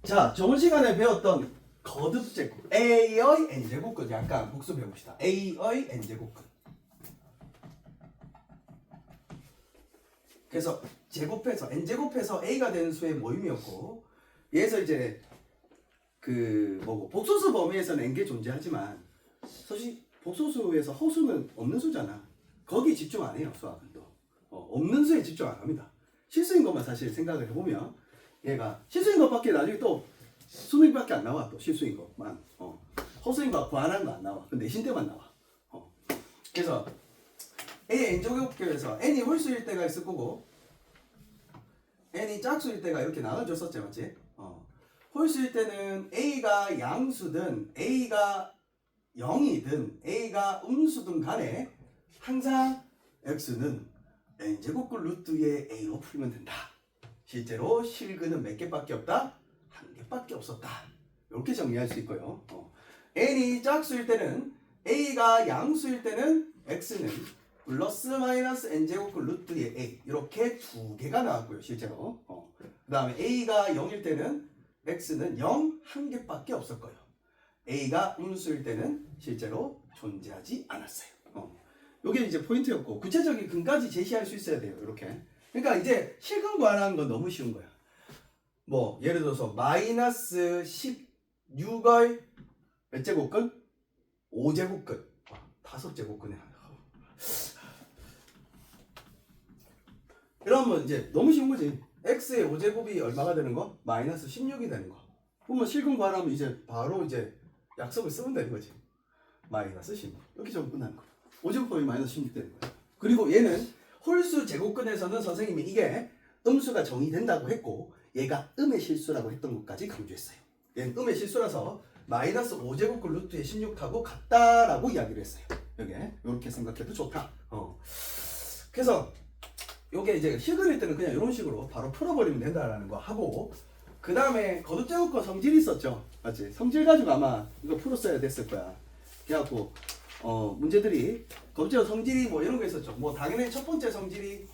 자, 저번 시간에 배웠던 거듭제곱 A의 n제곱근 약간 복습해봅시다. A의 n제곱근. 그래서 제곱해서 n제곱해서 A가 되는 수의 모임이었고, 얘에서 이제 그 뭐고 복소수 범위에서는 n개 존재하지만 사실 복소수에서 허수는 없는 수잖아. 거기 집중 안 해요. 수학은 또 없는 수에 집중 안 합니다. 실수인 것만 사실 생각을 해보면 얘가 실수인 것밖에 나중에 또 수능밖에 안 나와. 또 실수인 것만 허수인 거 구하는 거 안 나와. 그 내신 때만 나와. 그래서 A n제곱에서 n이 홀수일 때가 있을 거고 n이 짝수일 때가 이렇게 나눠줬었지, 맞지? 홀수일 때는 A가 양수든 A가 0이든 A가 음수든 간에 항상 X는 n제곱근 루트의 A로 풀면 된다. 실제로 실근은 몇 개밖에 없다? 한 개밖에 없었다. 이렇게 정리할 수 있고요. n이 짝수일 때는 A가 양수일 때는 X는 플러스 마이너스 n제곱근 루트의 A 이렇게 두 개가 나왔고요. 실제로 그 다음에 A가 0일 때는 X는 0 한 개밖에 없을 거예요. A가 음수일 때는 실제로 존재하지 않았어요. 이게 이제 포인트였고 구체적인 근까지 제시할 수 있어야 돼요. 이렇게. 그러니까 이제 실근 구하는 건 너무 쉬운 거야. 뭐 예를 들어서 마이너스 16의 몇 제곱근? 5제곱근. 5제곱근에 하나. 이러면 이제 너무 쉬운 거지. x의 5제곱이 얼마가 되는 거? 마이너스 16이 되는 거. 그러면 실근 구하려면 이제 바로 이제 약속을 쓰면 되는 거지. 마이너스 16. 이렇게 좀 끝나는 거. 5제곱법이 마이너스 16 되는 거야. 그리고 얘는 홀수 제곱근에서는 선생님이 이게 음수가 정의된다고 했고 얘가 음의 실수라고 했던 것까지 강조했어요. 얘는 음의 실수라서 마이너스 5제곱근 루트의 16하고 같다라고 이야기를 했어요. 여기에 이렇게 생각해도 좋다. 그래서 요게 이제 실근일 때는 그냥 이런 식으로 바로 풀어버리면 된다라는 거 하고 그 다음에 거듭제곱과 성질이 있었죠. 맞지? 성질 가지고 아마 이거 풀었어야 됐을 거야. 그래갖고 문제들이 거듭제곱 성질이 뭐 이런 거 있었죠. 뭐 당연히 첫 번째 성질이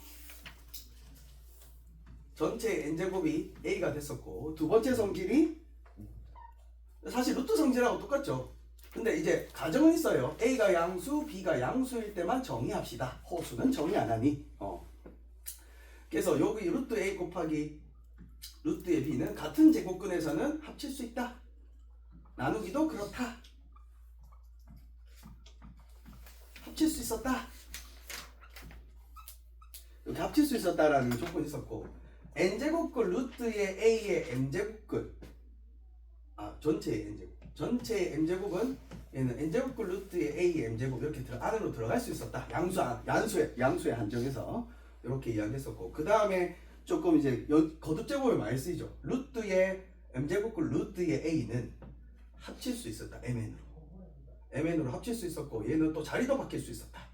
전체 n제곱이 a가 됐었고 두 번째 성질이 사실 루트 성질하고 똑같죠. 근데 이제 가정은 있어요. a가 양수, b가 양수일 때만 정의합시다. 호수는 정의 안 하니. 그래서 여기 루트 a 곱하기 루트의 b는 같은 제곱근에서는 합칠 수 있다. 나누기도 그렇다. 합칠 수 있었다. 이렇게 합칠 수 있었다라는 조건이 있었고 n제곱근 루트의 a의 m제곱근 전체의 n제곱 전체의 m제곱은 얘는 n제곱근 루트의 a의 m제곱 이렇게 안으로 들어갈 수 있었다. 양수의 한정에서 이렇게 이야기했었고 그 다음에 조금 이제 거듭제곱에 많이 쓰이죠. 루트의 m제곱근 루트의 a는 합칠 수 있었다. mn으로 합칠 수 있었고 얘는 또 자리도 바뀔 수 있었다.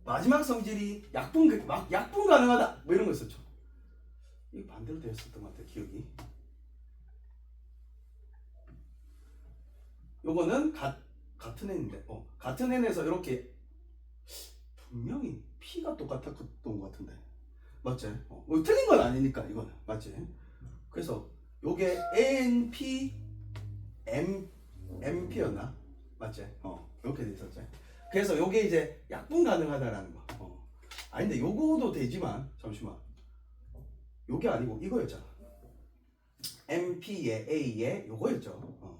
마지막 성질이 약분 가능하다 뭐 이런 거 있었죠. 이거 반대로 되었었던 것 같아요. 기억이. 요거는 같은 n인데 같은 n에서 이렇게 분명히 P가 똑같았던 것 같은데 맞지? 뭐 틀린 건 아니니까 이거는 맞지? 그래서 요게 NP MP였나? 맞지? 이렇게 돼 있었지. 그래서 요게 이제 약분 가능하다라는 거. 아닌데 요거도 되지만 잠시만. 요게 아니고 이거였잖아. MP의 A의 요거였죠.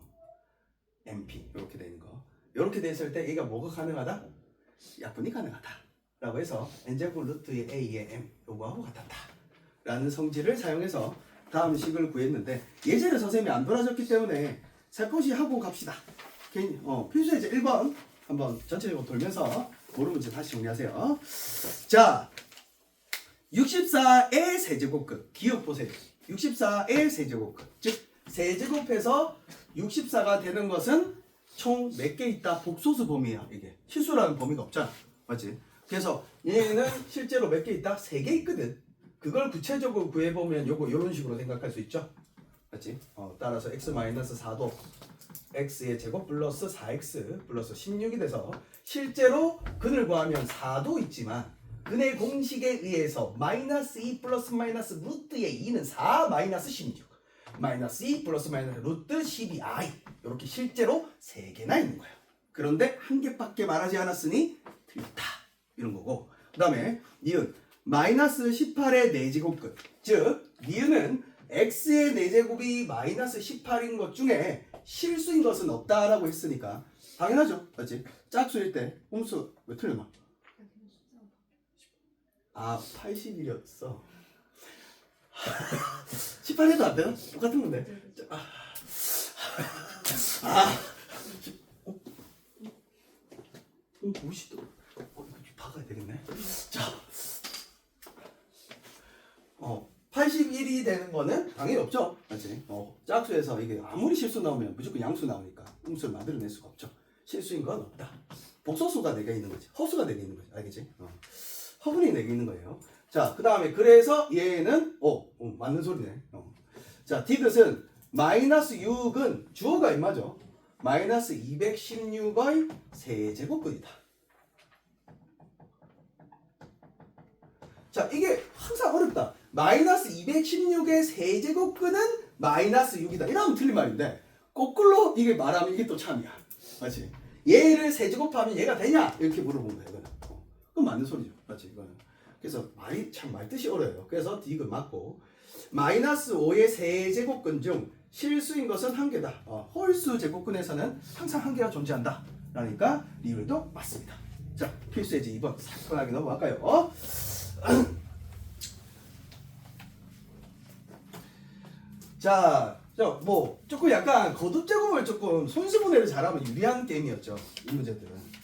MP 이렇게 되는 거. 이렇게 됐을 때 얘가 뭐가 가능하다? 약분이 가능하다. 라고 해서 n제곱 루트의 a의 m 요거하고 같았다 라는 성질을 사용해서 다음 식을 구했는데 예제를 선생님이 안 돌아줬기 때문에 살포시 하고 갑시다. 필수의 이제 1번 한번 전체적으로 돌면서 모르는 문제 다시 정리하세요. 자 64의 세제곱근 기억 보세요. 64의 세제곱근 즉 세제곱해서 64가 되는 것은 총 몇 개 있다? 복소수 범위야. 이게 실수라는 범위가 없잖아. 맞지? 그래서 얘는 실제로 몇 개 있다? 3개 있거든. 그걸 구체적으로 구해보면 요거 이런 식으로 생각할 수 있죠. 맞지? 따라서 x-4도 x의 제곱 플러스 4x 플러스 16이 돼서 실제로 근을 구하면 4도 있지만 근의 공식에 의해서 마이너스 2 플러스 마이너스 루트의 2는 4 마이너스 16 마이너스 2 플러스 마이너스 루트 12i 이렇게 실제로 3개나 있는 거예요. 그런데 한 개밖에 말하지 않았으니 틀렸다 이런 거고, 그 다음에 니은 마이너스 18의 4제곱근, 즉 니은은 x의 4제곱이 마이너스 18인 것 중에 실수인 것은 없다라고 했으니까 당연하죠. 맞지? 짝수일 때 음수 왜 틀렸나? 아 80이었어. 18해도 안 되나? 똑같은 건데. 무시도. 이거 박아야 되겠네. 자, 81이 되는 거는 당연히 없죠. 맞지? 짝수에서 이게 아무리 실수 나오면 무조건 양수 나오니까 음수를 만들어낼 수가 없죠. 실수인 건 없다. 복소수가 4개 있는 거지. 허수가 4개 있는 거지. 알겠지? 허분이 4개 있는 거예요. 자, 그 다음에 그래서 얘는 맞는 소리네. 자, 디귿은 마이너스 6은 주어가 얼마죠? 마이너스 216의 세제곱근이다. 자, 이게 항상 어렵다. 마이너스 216의 세제곱근은 마이너스 6이다. 이러면 틀린 말인데 거꾸로 이게 말하면 이게 또 참이야. 맞지? 얘를 세제곱하면 얘가 되냐? 이렇게 물어본 거야. 이거는. 그건 맞는 소리죠. 맞지? 이거는. 그래서 말이 참 말뜻이 어려워요. 그래서 디귿 맞고, 마이너스 5의 세제곱근 중 실수인 것은 한 개다. 홀수 제곱근에서는 항상 한 개가 존재한다. 그러니까 리을도 맞습니다. 자, 필수예제 2번 사건하게 넘어갈까요? 자, 뭐 조금 약간 거듭 제곱을 조금 손수분해를 잘하면 유리한 게임이었죠. 이 문제들은.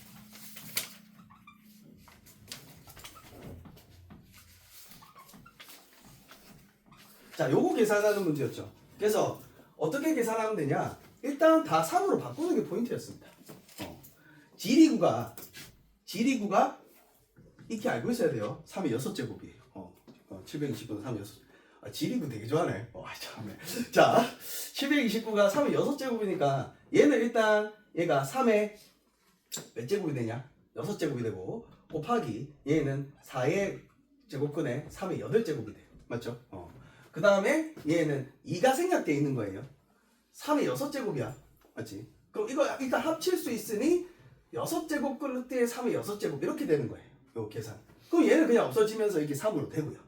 자, 요거 계산하는 문제였죠. 그래서 어떻게 계산하면 되냐? 일단 다 3으로 바꾸는 게 포인트였습니다. 지리구가 이렇게 알고 있어야 돼요. 3의 6제곱이에요. 729는 3의 6. 지리구 되게 좋아하네. 참네. 자, 729가 3의 6제곱이니까 얘는 일단 얘가 3의 몇 제곱이 되냐? 6제곱이 되고, 곱하기 얘는 4의 제곱근에 3의 8제곱이 돼요. 맞죠? 그 다음에 얘는 2가 생략되어 있는 거예요. 3의 6제곱이야. 맞지? 그럼 이거 일단 합칠 수 있으니 6제곱근 루트에 3의 6제곱 이렇게 되는 거예요. 요 계산. 그럼 얘는 그냥 없어지면서 이렇게 3으로 되고요.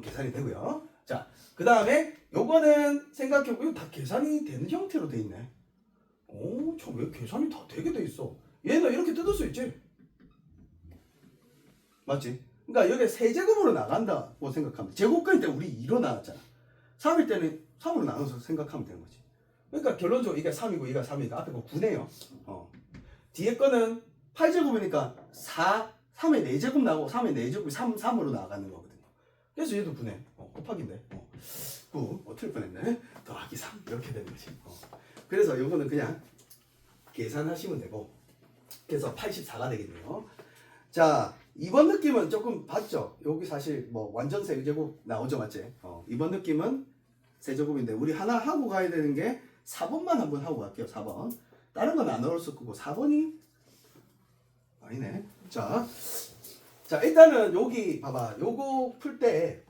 계산이 되고요. 자, 그 다음에 요거는 생각해보면 다 계산이 되는 형태로 돼 있네. 참 왜 계산이 다 되게 돼 있어? 얘는 이렇게 뜯을 수 있지? 맞지? 그러니까 여기 세제곱으로 나간다고 생각하면, 제곱근일 때 우리 2로 나왔잖아. 3일 때는 3으로 나눠서 생각하면 되는 거지. 그러니까 결론적으로 이게 3이고 이가 3이니까 앞에 거 9네요. 뒤에 거는 8제곱이니까 3의 4제곱 나오고 3의 4제곱이 3으로 나가는 거거든요. 그래서 얘도 9네. 곱하기인데. 9. 틀릴 뻔했네. 더하기 3. 이렇게 되는 거지. 그래서 요거는 그냥 계산하시면 되고, 그래서 84가 되겠네요. 자, 이번 느낌은 조금 봤죠? 여기 사실 뭐 완전 세제곱 나오죠, 맞지? 이번 느낌은 세제곱인데 우리 하나 하고 가야 되는 게 4번만 한번 하고 갈게요. 4번. 다른 건 안 어려울 수 없고 4번이 아니네. 자, 일단은 여기 봐봐. 요거 풀 때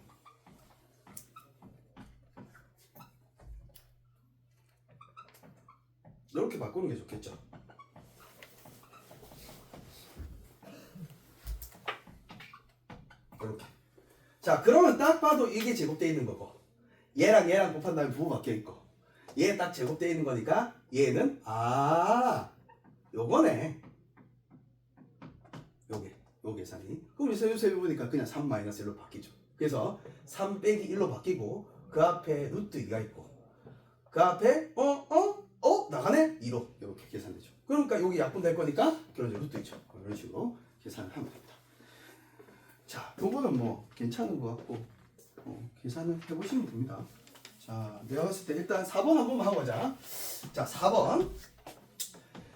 이렇게 바꾸는 게 좋겠죠. 이렇게. 자, 그러면 딱 봐도 이게 제곱되어 있는 거고, 얘랑 곱한 다음에 부호 바뀌어 있고, 얘 딱 제곱되어 있는 거니까 얘는 요거네. 요 계산이. 그럼 요새 보니까 그냥 3-1로 바뀌죠. 그래서 3 빼기 1로 바뀌고, 그 앞에 루트 2가 있고, 그 앞에 나가네? 2로 이렇게 계산되죠. 그러니까 여기 약분될 거니까 결론적으로 루트 2죠. 이런 식으로 계산을 하면 됩니다. 자, 요거는 뭐 괜찮은 것 같고 계산을 해보시면 됩니다. 자, 내가 봤을 때 일단 4번 한 번만 하고 가자. 자, 4번.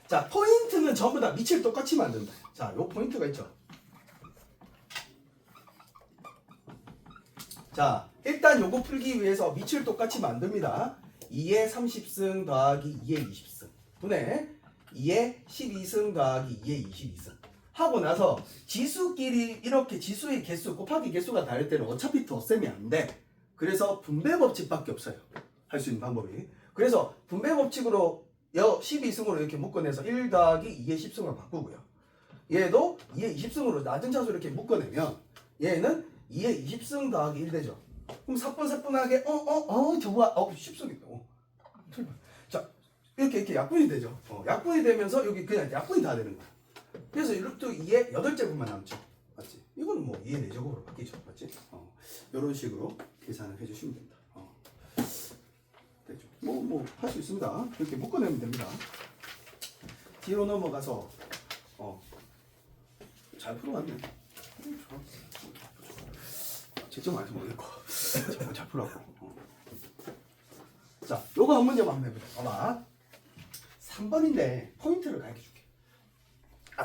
자, 포인트는 전부 다 밑을 똑같이 만든다. 자, 요 포인트가 있죠. 자, 일단 요거 풀기 위해서 밑을 똑같이 만듭니다. 2의 30승 더하기 2의 20승 분의 2의 12승 더하기 2의 22승 하고 나서 지수끼리 이렇게 지수의 개수 곱하기 개수가 다를 때는 어차피 덧셈이 안 돼. 그래서 분배 법칙밖에 없어요. 할 수 있는 방법이. 그래서 분배 법칙으로 12승으로 이렇게 묶어내서 1 더하기 2의 10승으로 바꾸고요. 얘도 2의 20승으로 낮은 차수 이렇게 묶어내면 얘는 2의 20승 더하기 1 되죠. 그럼 사뿐사뿐하게 저거 10승이다. 자 이렇게 약분이 되죠. 약분이 되면서 여기 그냥 약분이 다 되는 거야. 그래서 이렇게 2의 8제곱만 남죠. 맞지? 이거는 뭐 2의 4제곱으로 바뀌죠. 맞지? 이런 식으로 계산을 해주시면 됩니다. 되죠. 뭐 할 수 있습니다. 이렇게 묶어내면 됩니다. 뒤로 넘어가서 잘 풀어왔네. 직접 말해서 모르겠고 잘 풀어왔고. 자, 요거 한 문제만 한번 해보자. 봐봐. 3번인데 포인트를 가르쳐줄게.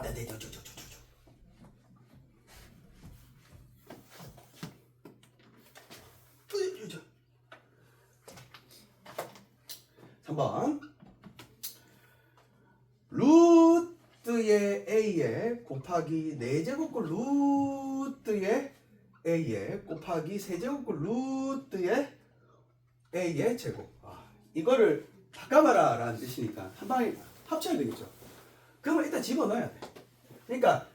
네, 저. 3번 루트의 a에 곱하기 4제곱꼴 루트의 a에 곱하기 세제곱꼴 루트의 a의 제곱. 이거를 바꿔봐라 라는 뜻이니까 한 방에 합쳐야 되겠죠. 그러면 일단 집어넣어야 돼. 그러니까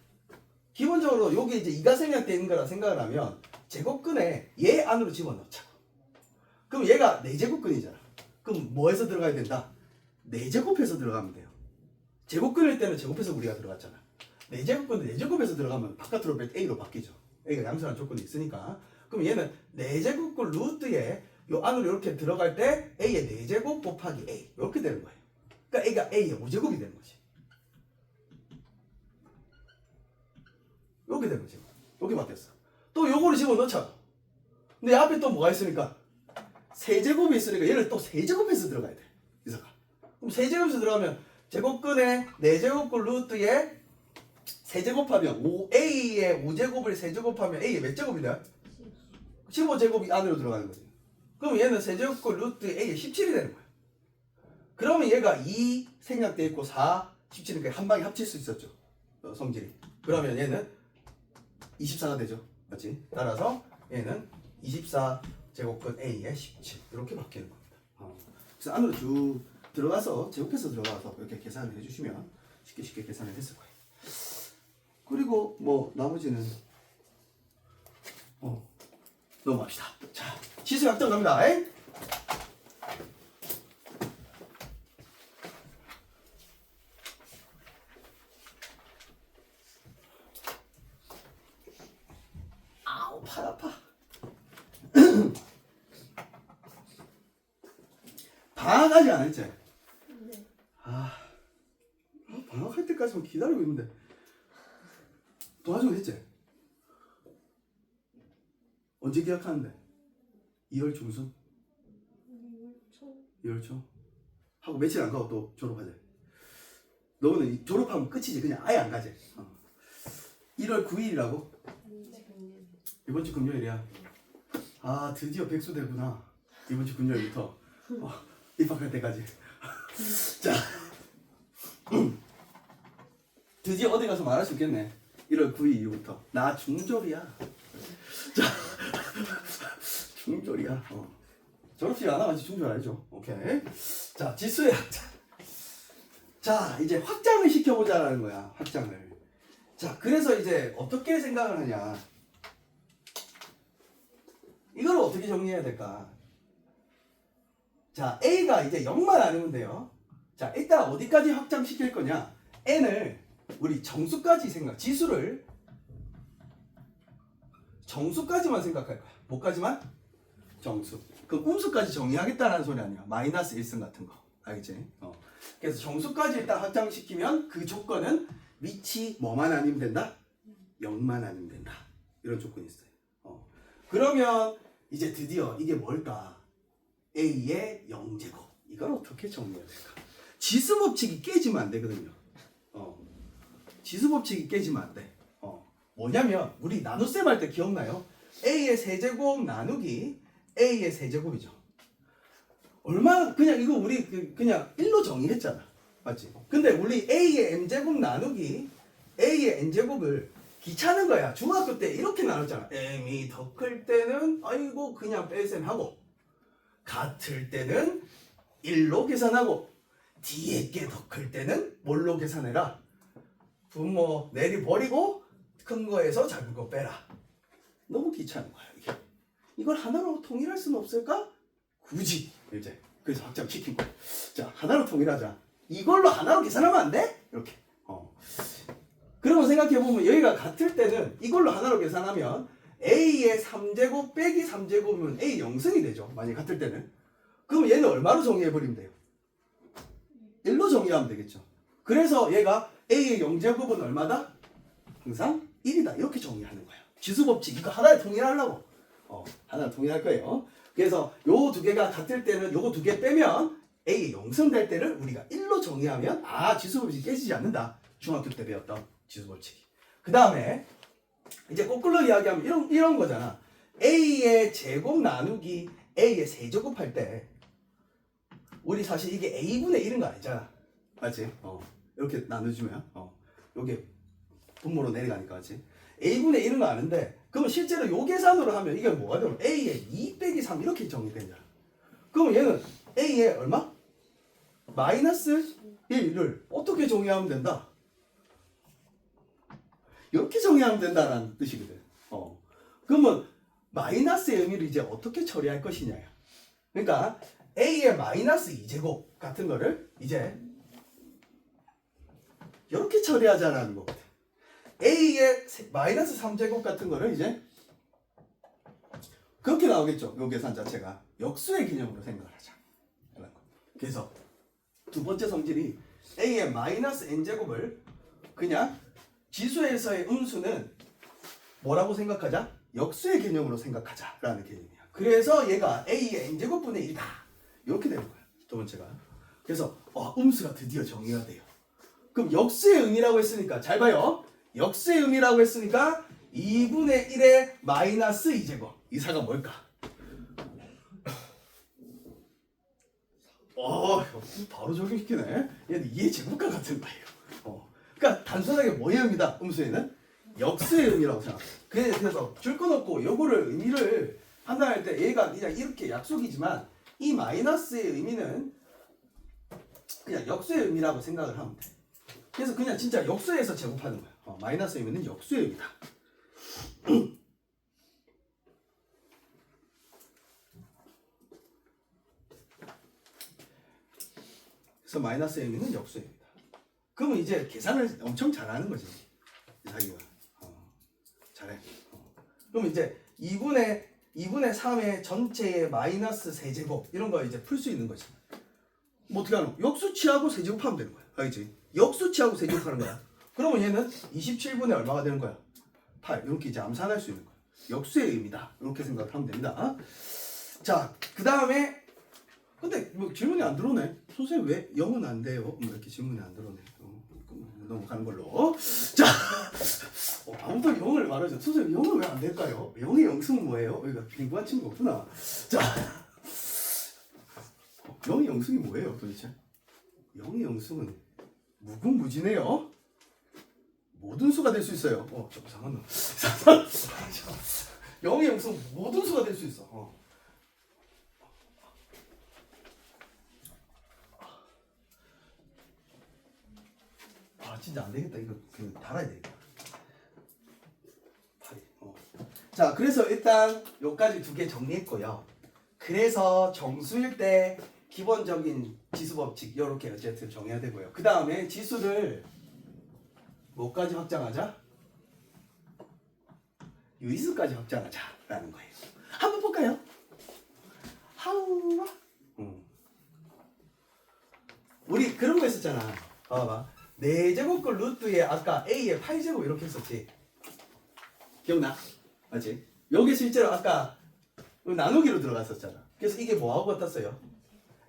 기본적으로 요게 이제 이가 생략되는 거라 생각을 하면 제곱근에 얘 안으로 집어넣자. 그럼 얘가 4제곱근이잖아. 그럼 뭐해서 들어가야 된다? 4제곱해서 들어가면 돼요. 제곱근일 때는 제곱해서 우리가 들어갔잖아. 4제곱근은 4제곱해서 들어가면 바깥으로 a로 바뀌죠. a가 양수라는 조건이 있으니까. 그럼 얘는 4제곱근 루트에 요 안으로 이렇게 들어갈 때 a의 4제곱 곱하기 a 이렇게 되는 거예요. 그러니까 a가 a의 5제곱이 되는 거지. 이렇게 되는 거지. 이렇게 바뀌었어. 또 요거를 집어넣자. 근데 앞에 또 뭐가 있으니까 세제곱이 있으니까 얘를 또 세제곱해서 들어가야 돼. 이사가. 그럼 세제곱에서 들어가면 제곱근에 4제곱근 루트에 세제곱하면 5a의 5제곱을 세제곱하면 a의 몇 제곱이 돼? 15제곱이 안으로 들어가는 거지. 그럼 얘는 세제곱근 루트 a의 17이 되는 거야. 그러면 얘가 2 생략돼 있고 4, 17이니까 한 방에 합칠 수 있었죠. 성질이. 그러면 얘는 24가 되죠. 맞지? 따라서 얘는 24제곱근 a의 17 이렇게 바뀌는 겁니다. 그래서 안으로 쭉 들어가서 제곱해서 들어가서 이렇게 계산을 해주시면 쉽게 계산을 했을 거예요. 그리고 뭐 나머지는 넘어갑시다. 자, 지수 약정 갑니다. 아우 팔 아파. 방학하지 않았지? 네. 방학할 때까지만 기다리고 있는데 도와주면 했지? 언제 계약하는데? 2월 중순? 2월 초? 하고 며칠 안 가고 또 졸업하지? 너는 졸업하면 끝이지. 그냥 아예 안 가지? 1월 9일이라고? 이번 주 금요일이야. 드디어 백수 되구나. 이번 주 금요일부터 입학할 때까지. 자, 드디어 어디 가서 말할 수 있겠네. 1월 9일 이후부터 나 중졸이야. 자, 중졸이야. 졸업식 안 하면 중졸 알죠? 오케이. 자, 지수의 확장. 자, 이제 확장을 시켜보자라는 거야. 확장을. 자, 그래서 이제 어떻게 생각을 하냐. 이걸 어떻게 정리해야 될까? 자, A가 이제 0만 아니면 돼요. 자, 일단 어디까지 확장시킬 거냐? N을 우리 정수까지 지수를 정수까지만 생각할 거야. 뭐까지만? 정수. 그럼 음수까지 정의하겠다는 소리 아니야. 마이너스 1승 같은 거. 알겠지? 그래서 정수까지 일단 확장시키면 그 조건은 위치 뭐만 아니면 된다? 0만 아니면 된다. 이런 조건이 있어요. 그러면 이제 드디어 이게 뭘까? A의 0제곱. 이걸 어떻게 정리해야 될까? 지수 법칙이 깨지면 안 되거든요. 지수 법칙이 깨지면 안 돼. 뭐냐면 우리 나눗셈 할 때 기억나요? A의 세제곱 나누기 A의 세제곱이죠. 얼마 그냥 이거 우리 그냥 1로 정의했잖아. 맞지? 근데 우리 A의 M제곱 나누기 A의 N제곱을 귀찮은 거야. 중학교 때 이렇게 나눴잖아. M이 더 클 때는 아이고 그냥 뺄셈 하고 같을 때는 1로 계산하고 뒤에 게 더 클 때는 뭘로 계산해라? 분모 내리버리고 큰 거에서 작은 거 빼라. 너무 귀찮은 거야 이게. 이걸 하나로 통일할 수는 없을까? 굳이 이제 그래서 확장시킨 거야. 자, 하나로 통일하자. 이걸로 하나로 계산하면 안 돼? 이렇게. 그러면 생각해보면 여기가 같을 때는 이걸로 하나로 계산하면 A의 3제곱 빼기 3제곱이면 A 0승이 되죠. 만약에 같을 때는. 그럼 얘는 얼마로 정의해버리면 돼요? 1로 정의하면 되겠죠. 그래서 얘가 A의 0제곱은 얼마다? 항상 1이다. 이렇게 정의하는 거예요. 지수법칙 이거 하나에 통일하려고. 하나에 통일할 거예요. 그래서 요 두 개가 같을 때는 요거 두 개 빼면 A의 0승 될 때를 우리가 1로 정의하면 지수법칙이 깨지지 않는다. 중학교 때 배웠던 지수법칙. 그 다음에 이제 거꾸로 이야기하면 이런 거잖아. A의 제곱 나누기 A의 세제곱할 때 우리 사실 이게 A분의 1인 거 아니잖아. 맞지? 이렇게 나눠주면 요게 분모로 내려가니까 맞지? A분의 1은 거 아는데 그러면 실제로 요 계산으로 하면 이게 뭐가 되면 A의 2 빼기 3 이렇게 정의되잖아. 그러면 얘는 A의 얼마? 마이너스 1을 어떻게 정의하면 된다? 이렇게 정의하면 된다라는 뜻이거든. 그러면 마이너스의 의미를 이제 어떻게 처리할 것이냐. 그러니까 A의 마이너스 2제곱 같은 거를 이제 이렇게 처리하자라는 거거든. A의 마이너스 3제곱 같은 거를 이제 그렇게 나오겠죠. 요 계산 자체가 역수의 개념으로 생각을 하자. 그래서 두 번째 성질이 A의 마이너스 n제곱을 그냥 지수에서의 음수는 뭐라고 생각하자? 역수의 개념으로 생각하자라는 개념이야. 그래서 얘가 A의 n제곱분의 1이다. 이렇게 되는 거야. 두 번째가. 그래서 음수가 드디어 정의가 돼요. 그럼 역수의 의미라고 했으니까 잘 봐요. 역수의 의미라고 했으니까 2분의 1의 마이너스 2제곱. 이사가 뭘까? 바로 적용시키네. 얘는 2의 제곱과 같은 거예요. 그러니까 단순하게 뭐의 의미다? 음수에는 역수의 의미라고 생각해. 그래서 줄 거 없고 요거를 의미를 판단할 때 얘가 그냥 이렇게 약속이지만 이 마이너스의 의미는 그냥 역수의 의미라고 생각을 하면 돼. 그래서 그냥 진짜 역수에서 제곱하는 거야. 마이너스 의미는 역수의 의미다. 그래서 마이너스 의미는 역수의 의미다. 그러면 이제 계산을 엄청 잘하는 거지. 자기가. 잘해. 그럼 이제 2분의 3의 전체의 마이너스 세제곱 이런 거 이제 풀 수 있는 거지. 뭐 어떻게 하노? 역수치하고 세제곱하면 되는 거야. 알겠지? 역수치하고 세제곱하는 거야. 그러면 얘는 27분의 얼마가 되는 거야? 8. 이렇게 이제 암산할 수 있는 거야. 역수의 의미다. 이렇게 생각하면 된다. 자, 그 다음에 근데 뭐 질문이 안 들어오네. 선생님 왜 0은 안 돼요? 뭐 이렇게 질문이 안 들어오네. 넘어가는 걸로. 자, 아무도 0을 말하죠. 선생님 0은 왜 안 될까요? 0의 영승은 뭐예요? 여기가 빙고한 친구 없구나. 자, 0의 영승이 뭐예요 도대체? 0의 영승은 무궁무진해요. 모든 수가 될 수 있어요. 좀 이상한 놈. 0의 영승 모든 수가 될 수 있어. 진짜 안 되겠다. 이거 달아야 되겠다. 자, 그래서 일단 요까지 두 개 정리했고요. 그래서 정수일 때 기본적인 지수 법칙 요렇게 어쨌든 정해야 되고요. 그 다음에 지수를 뭐까지 확장하자? 유리수까지 확장하자라는 거예요. 한번 볼까요? 우리 그런 거 했었잖아. 봐봐. 4제곱꼴 루트에 아까 A의 8제곱 이렇게 했었지. 기억나? 맞지? 여기 실제로 아까 나누기로 들어갔었잖아. 그래서 이게 뭐하고 같았어요?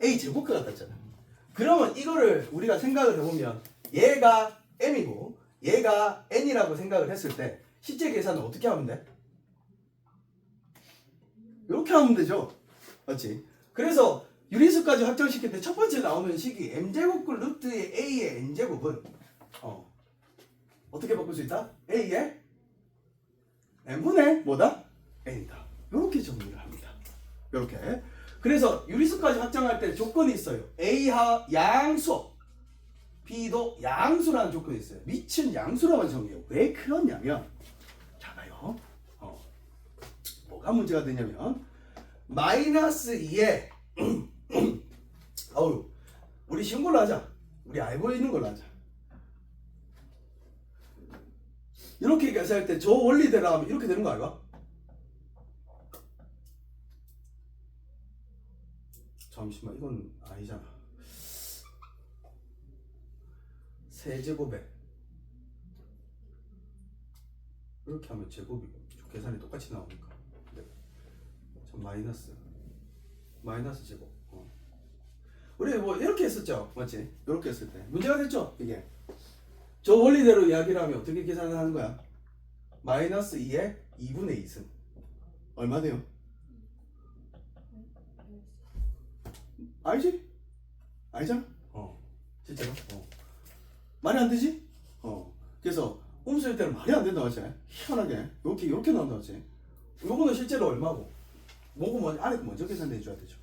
A제곱과 같았잖아. 그러면 이거를 우리가 생각을 해보면 얘가 M이고 얘가 N이라고 생각을 했을 때 실제 계산은 어떻게 하면 돼? 이렇게 하면 되죠. 맞지? 그래서 유리수까지 확장시킬 때 첫 번째 나오는 식이 m제곱꼴 루트의 a의 n제곱은 어떻게 바꿀 수 있다? a의 n분의 뭐다? n이다. 이렇게 정리를 합니다. 이렇게. 그래서 유리수까지 확장할 때 조건이 있어요. A하 양수, B도 양수라는 조건이 있어요. 미친 양수라만 정해요. 왜 그러냐면, 자 봐요. 뭐가 문제가 되냐면 마이너스 2에 어우, 우리 쉬운 걸로 하자. 우리 알고 있는 걸로 하자. 이렇게 계산할 때 저 원리대로 하면 이렇게 되는 거 알까? 잠시만, 이건 아니잖아. 세제곱에 이렇게 하면 제곱이고 계산이 똑같이 나오니까. 네. 마이너스 제곱. 우리 뭐 이렇게 했었죠, 맞지? 이렇게 했을 때 문제가 됐죠. 이게 저 원리대로 이야기를 하면 어떻게 계산을 하는 거야? 마이너스 2의 2분의 2승 얼마 돼요? 알지? 알잖아? 진짜로? 말이 안 되지? 그래서 음수일 때는 말이 안 된다고 하지. 희한하게 이렇게 나온다고 하지. 요거는 실제로 얼마고? 뭐고 뭐지? 안에 먼저 계산해 줘야 되죠.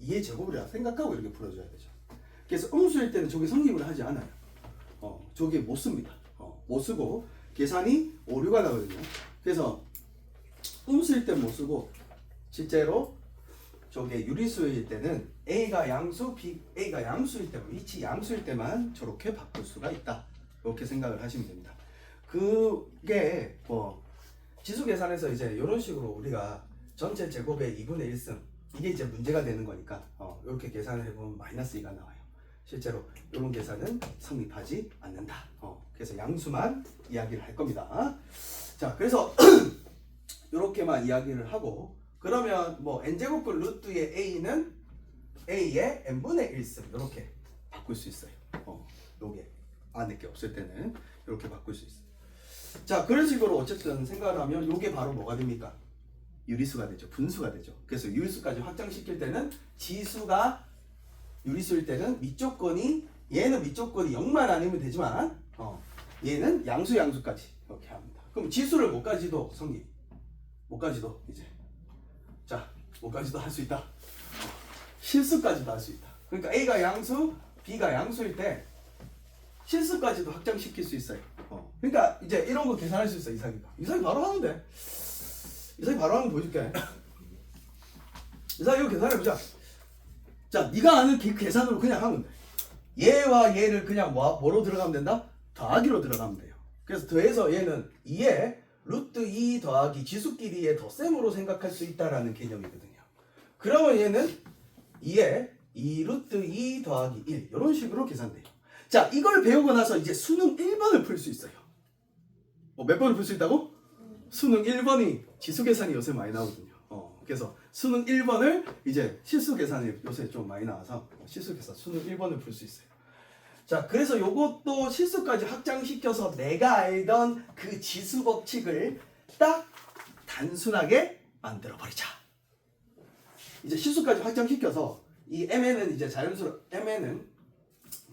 2의 제곱이라 생각하고 이렇게 풀어줘야 되죠. 그래서 음수일 때는 저게 성립을 하지 않아요. 저게 못 씁니다. 못 쓰고 계산이 오류가 나거든요. 그래서 음수일 때는 못 쓰고 실제로 저게 유리수일 때는 A가 양수, A가 양수일 때만, 위치 양수일 때만 저렇게 바꿀 수가 있다. 이렇게 생각을 하시면 됩니다. 그게 뭐 지수 계산에서 이제 이런 식으로 우리가 전체 제곱의 2분의 1승 이게 이제 문제가 되는 거니까 이렇게 계산을 해보면 마이너스 2가 나와요. 실제로 이런 계산은 성립하지 않는다. 그래서 양수만 이야기를 할 겁니다. 자, 그래서 이렇게만 이야기를 하고, 그러면 뭐 n제곱분 루트의 a는 a의 n분의 1승 이렇게 바꿀 수 있어요. 요게 안에 게 없을 때는 이렇게 바꿀 수 있어요. 자, 그런 식으로 어쨌든 생각을 하면 요게 바로 뭐가 됩니까? 유리수가 되죠. 분수가 되죠. 그래서 유리수까지 확장시킬 때는 지수가 유리수일 때는 밑조건이, 얘는 밑조건이 0만 아니면 되지만 얘는 양수까지 이렇게 합니다. 그럼 지수를 못까지도 성립, 못까지도 이제 자, 못까지도 할 수 있다. 실수까지도 할 수 있다. 그러니까 A가 양수, B가 양수일 때 실수까지도 확장시킬 수 있어요. 그러니까 이제 이런 거 계산할 수 있어. 이상이 바로 하는데. 이상이 바로 하는 거 보여줄게. 이상이 이거 계산해보자. 자, 네가 아는 계산으로 그냥 하면 돼. 얘와 얘를 그냥 뭐로 들어가면 된다? 더하기로 들어가면 돼요. 그래서 더해서 얘는 2에 루트 2 더하기 지수끼리의 덧셈으로 생각할 수 있다라는 개념이거든요. 그러면 얘는 2에 2 루트 2 더하기 1 이런 식으로 계산돼요. 자, 이걸 배우고 나서 이제 수능 1번을 풀 수 있어요. 몇 번을 풀 수 있다고? 수능 1번이 지수 계산이 요새 많이 나오거든요. 그래서 수능 1번을 이제 실수 계산이 요새 좀 많이 나와서 실수 계산 수능 1번을 풀 수 있어요. 자, 그래서 요것도 실수까지 확장시켜서 내가 알던 그 지수 법칙을 딱 단순하게 만들어 버리자. 이제 실수까지 확장시켜서 이 mn은 이제 자연수로 mn은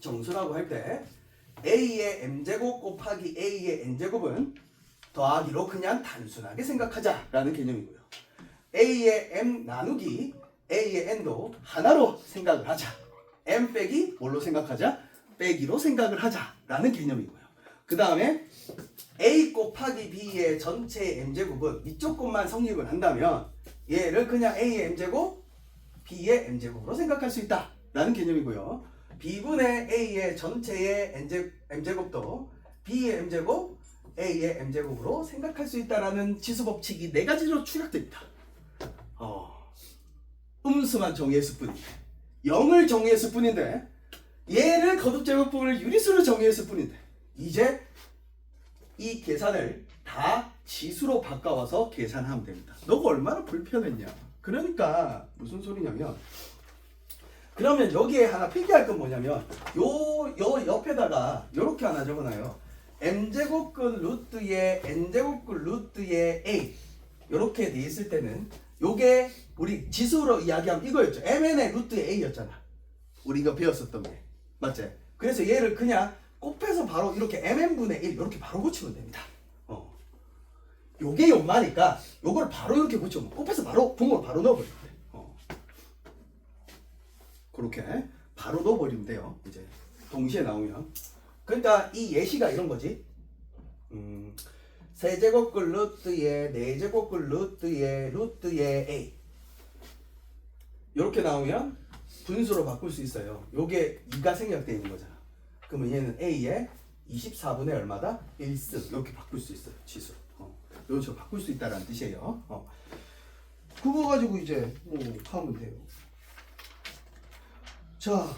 정수라고 할 때 a의 m제곱 곱하기 a의 n제곱은 더하기로 그냥 단순하게 생각하자라는 개념이고요. a의 m 나누기 a의 n도 하나로 생각을 하자. m 빼기 뭘로 생각하자? 빼기로 생각을 하자라는 개념이고요. 그 다음에 a 곱하기 b의 전체 m제곱은 이쪽 것만 성립을 한다면 얘를 그냥 a의 m제곱, b의 m제곱으로 생각할 수 있다라는 개념이고요. b분의 a의 전체의 m제곱도 b의 m제곱, a의 m제곱으로 생각할 수 있다라는 지수법칙이 4가지로 추락됩니다. 음수만 정의했을 뿐인데, 0을 정의했을 뿐인데, 얘를 거듭제곱부분을 유리수로 정의했을 뿐인데, 이제 이 계산을 다 지수로 바꿔와서 계산하면 됩니다. 너가 얼마나 불편했냐. 그러니까 무슨 소리냐면, 그러면 여기에 하나 필기할 건 뭐냐면 요 옆에다가 요렇게 하나 적어놔요. m제곱근 루트의 n제곱근 루트의 a 요렇게 돼 있을 때는 요게 우리 지수로 이야기하면 이거였죠. mn의 루트의 a였잖아. 우리 이거 배웠었던 게 맞지? 그래서 얘를 그냥 곱해서 바로 이렇게 mn분의 1 이렇게 바로 고치면 됩니다. 요게 요마니까 요걸 바로 이렇게 고치면 곱해서 바로 분모를 바로 넣어버리면 돼. 그렇게 바로 넣어버리면 돼요. 이제 동시에 나오면. 그러니까 이 예시가 이런 거지. 세제곱글 루트에 네제곱글 루트에 루트에 a 이렇게 나오면 분수로 바꿀 수 있어요. 요게 2가 생략되어 있는 거잖아. 그러면 얘는 a에 24분의 얼마다? 1승 이렇게 바꿀 수 있어요. 치수. 이런 식으로 바꿀 수 있다는 뜻이에요. 그거 가지고 이제 하면 돼요. 자,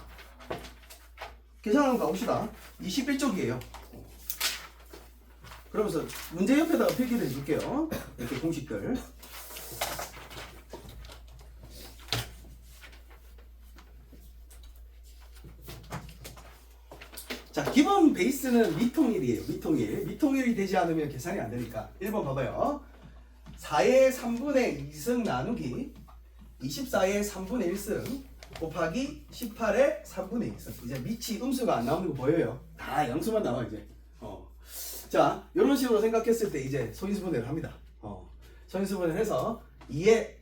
계산 한번 가봅시다. 21쪽이에요. 그러면서 문제 옆에다가 필기를 해줄게요. 이렇게 공식들. 자, 기본 베이스는 미통일이에요. 미통일이 되지 않으면 계산이 안 되니까. 1번 봐봐요. 4의 3분의 2승 나누기 24의 3분의 1승 곱하기 18의 3분의 2승. 이제 밑이 음수가 안 나오는 거 보여요? 다 양수만 나와 이제. 자, 이런 식으로 생각했을 때 이제 소인수분해를 합니다. 소인수분해를 해서 2의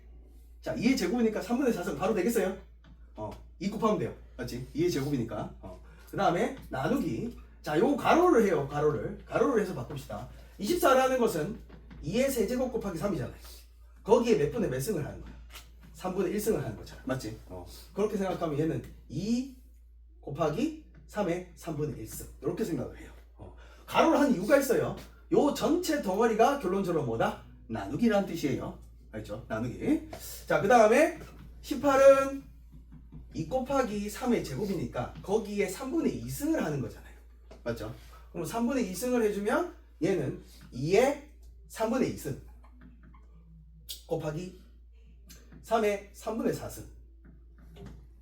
제곱이니까 3분의 4승 바로 되겠어요? 2 곱하면 돼요. 맞지? 2의 제곱이니까. 그 다음에 나누기. 자, 요거 가로를 해요. 가로를 해서 바꿉시다. 24라는 것은 2의 세제곱 곱하기 3이잖아요. 거기에 몇 분의 몇 승을 하는 거야? 3분의 1승을 하는 거잖아. 맞지? 그렇게 생각하면 얘는 2 곱하기 3의 3분의 1승. 이렇게 생각을 해요. 가로를 한 이유가 있어요. 요 전체 덩어리가 결론적으로 뭐다? 나누기라는 뜻이에요. 알죠? 나누기. 자, 그 다음에 18은 2 곱하기 3의 제곱이니까 거기에 3분의 2승을 하는 거잖아요. 맞죠? 그럼 3분의 2승을 해주면 얘는 2의 3분의 2승 곱하기 3의 3분의 4승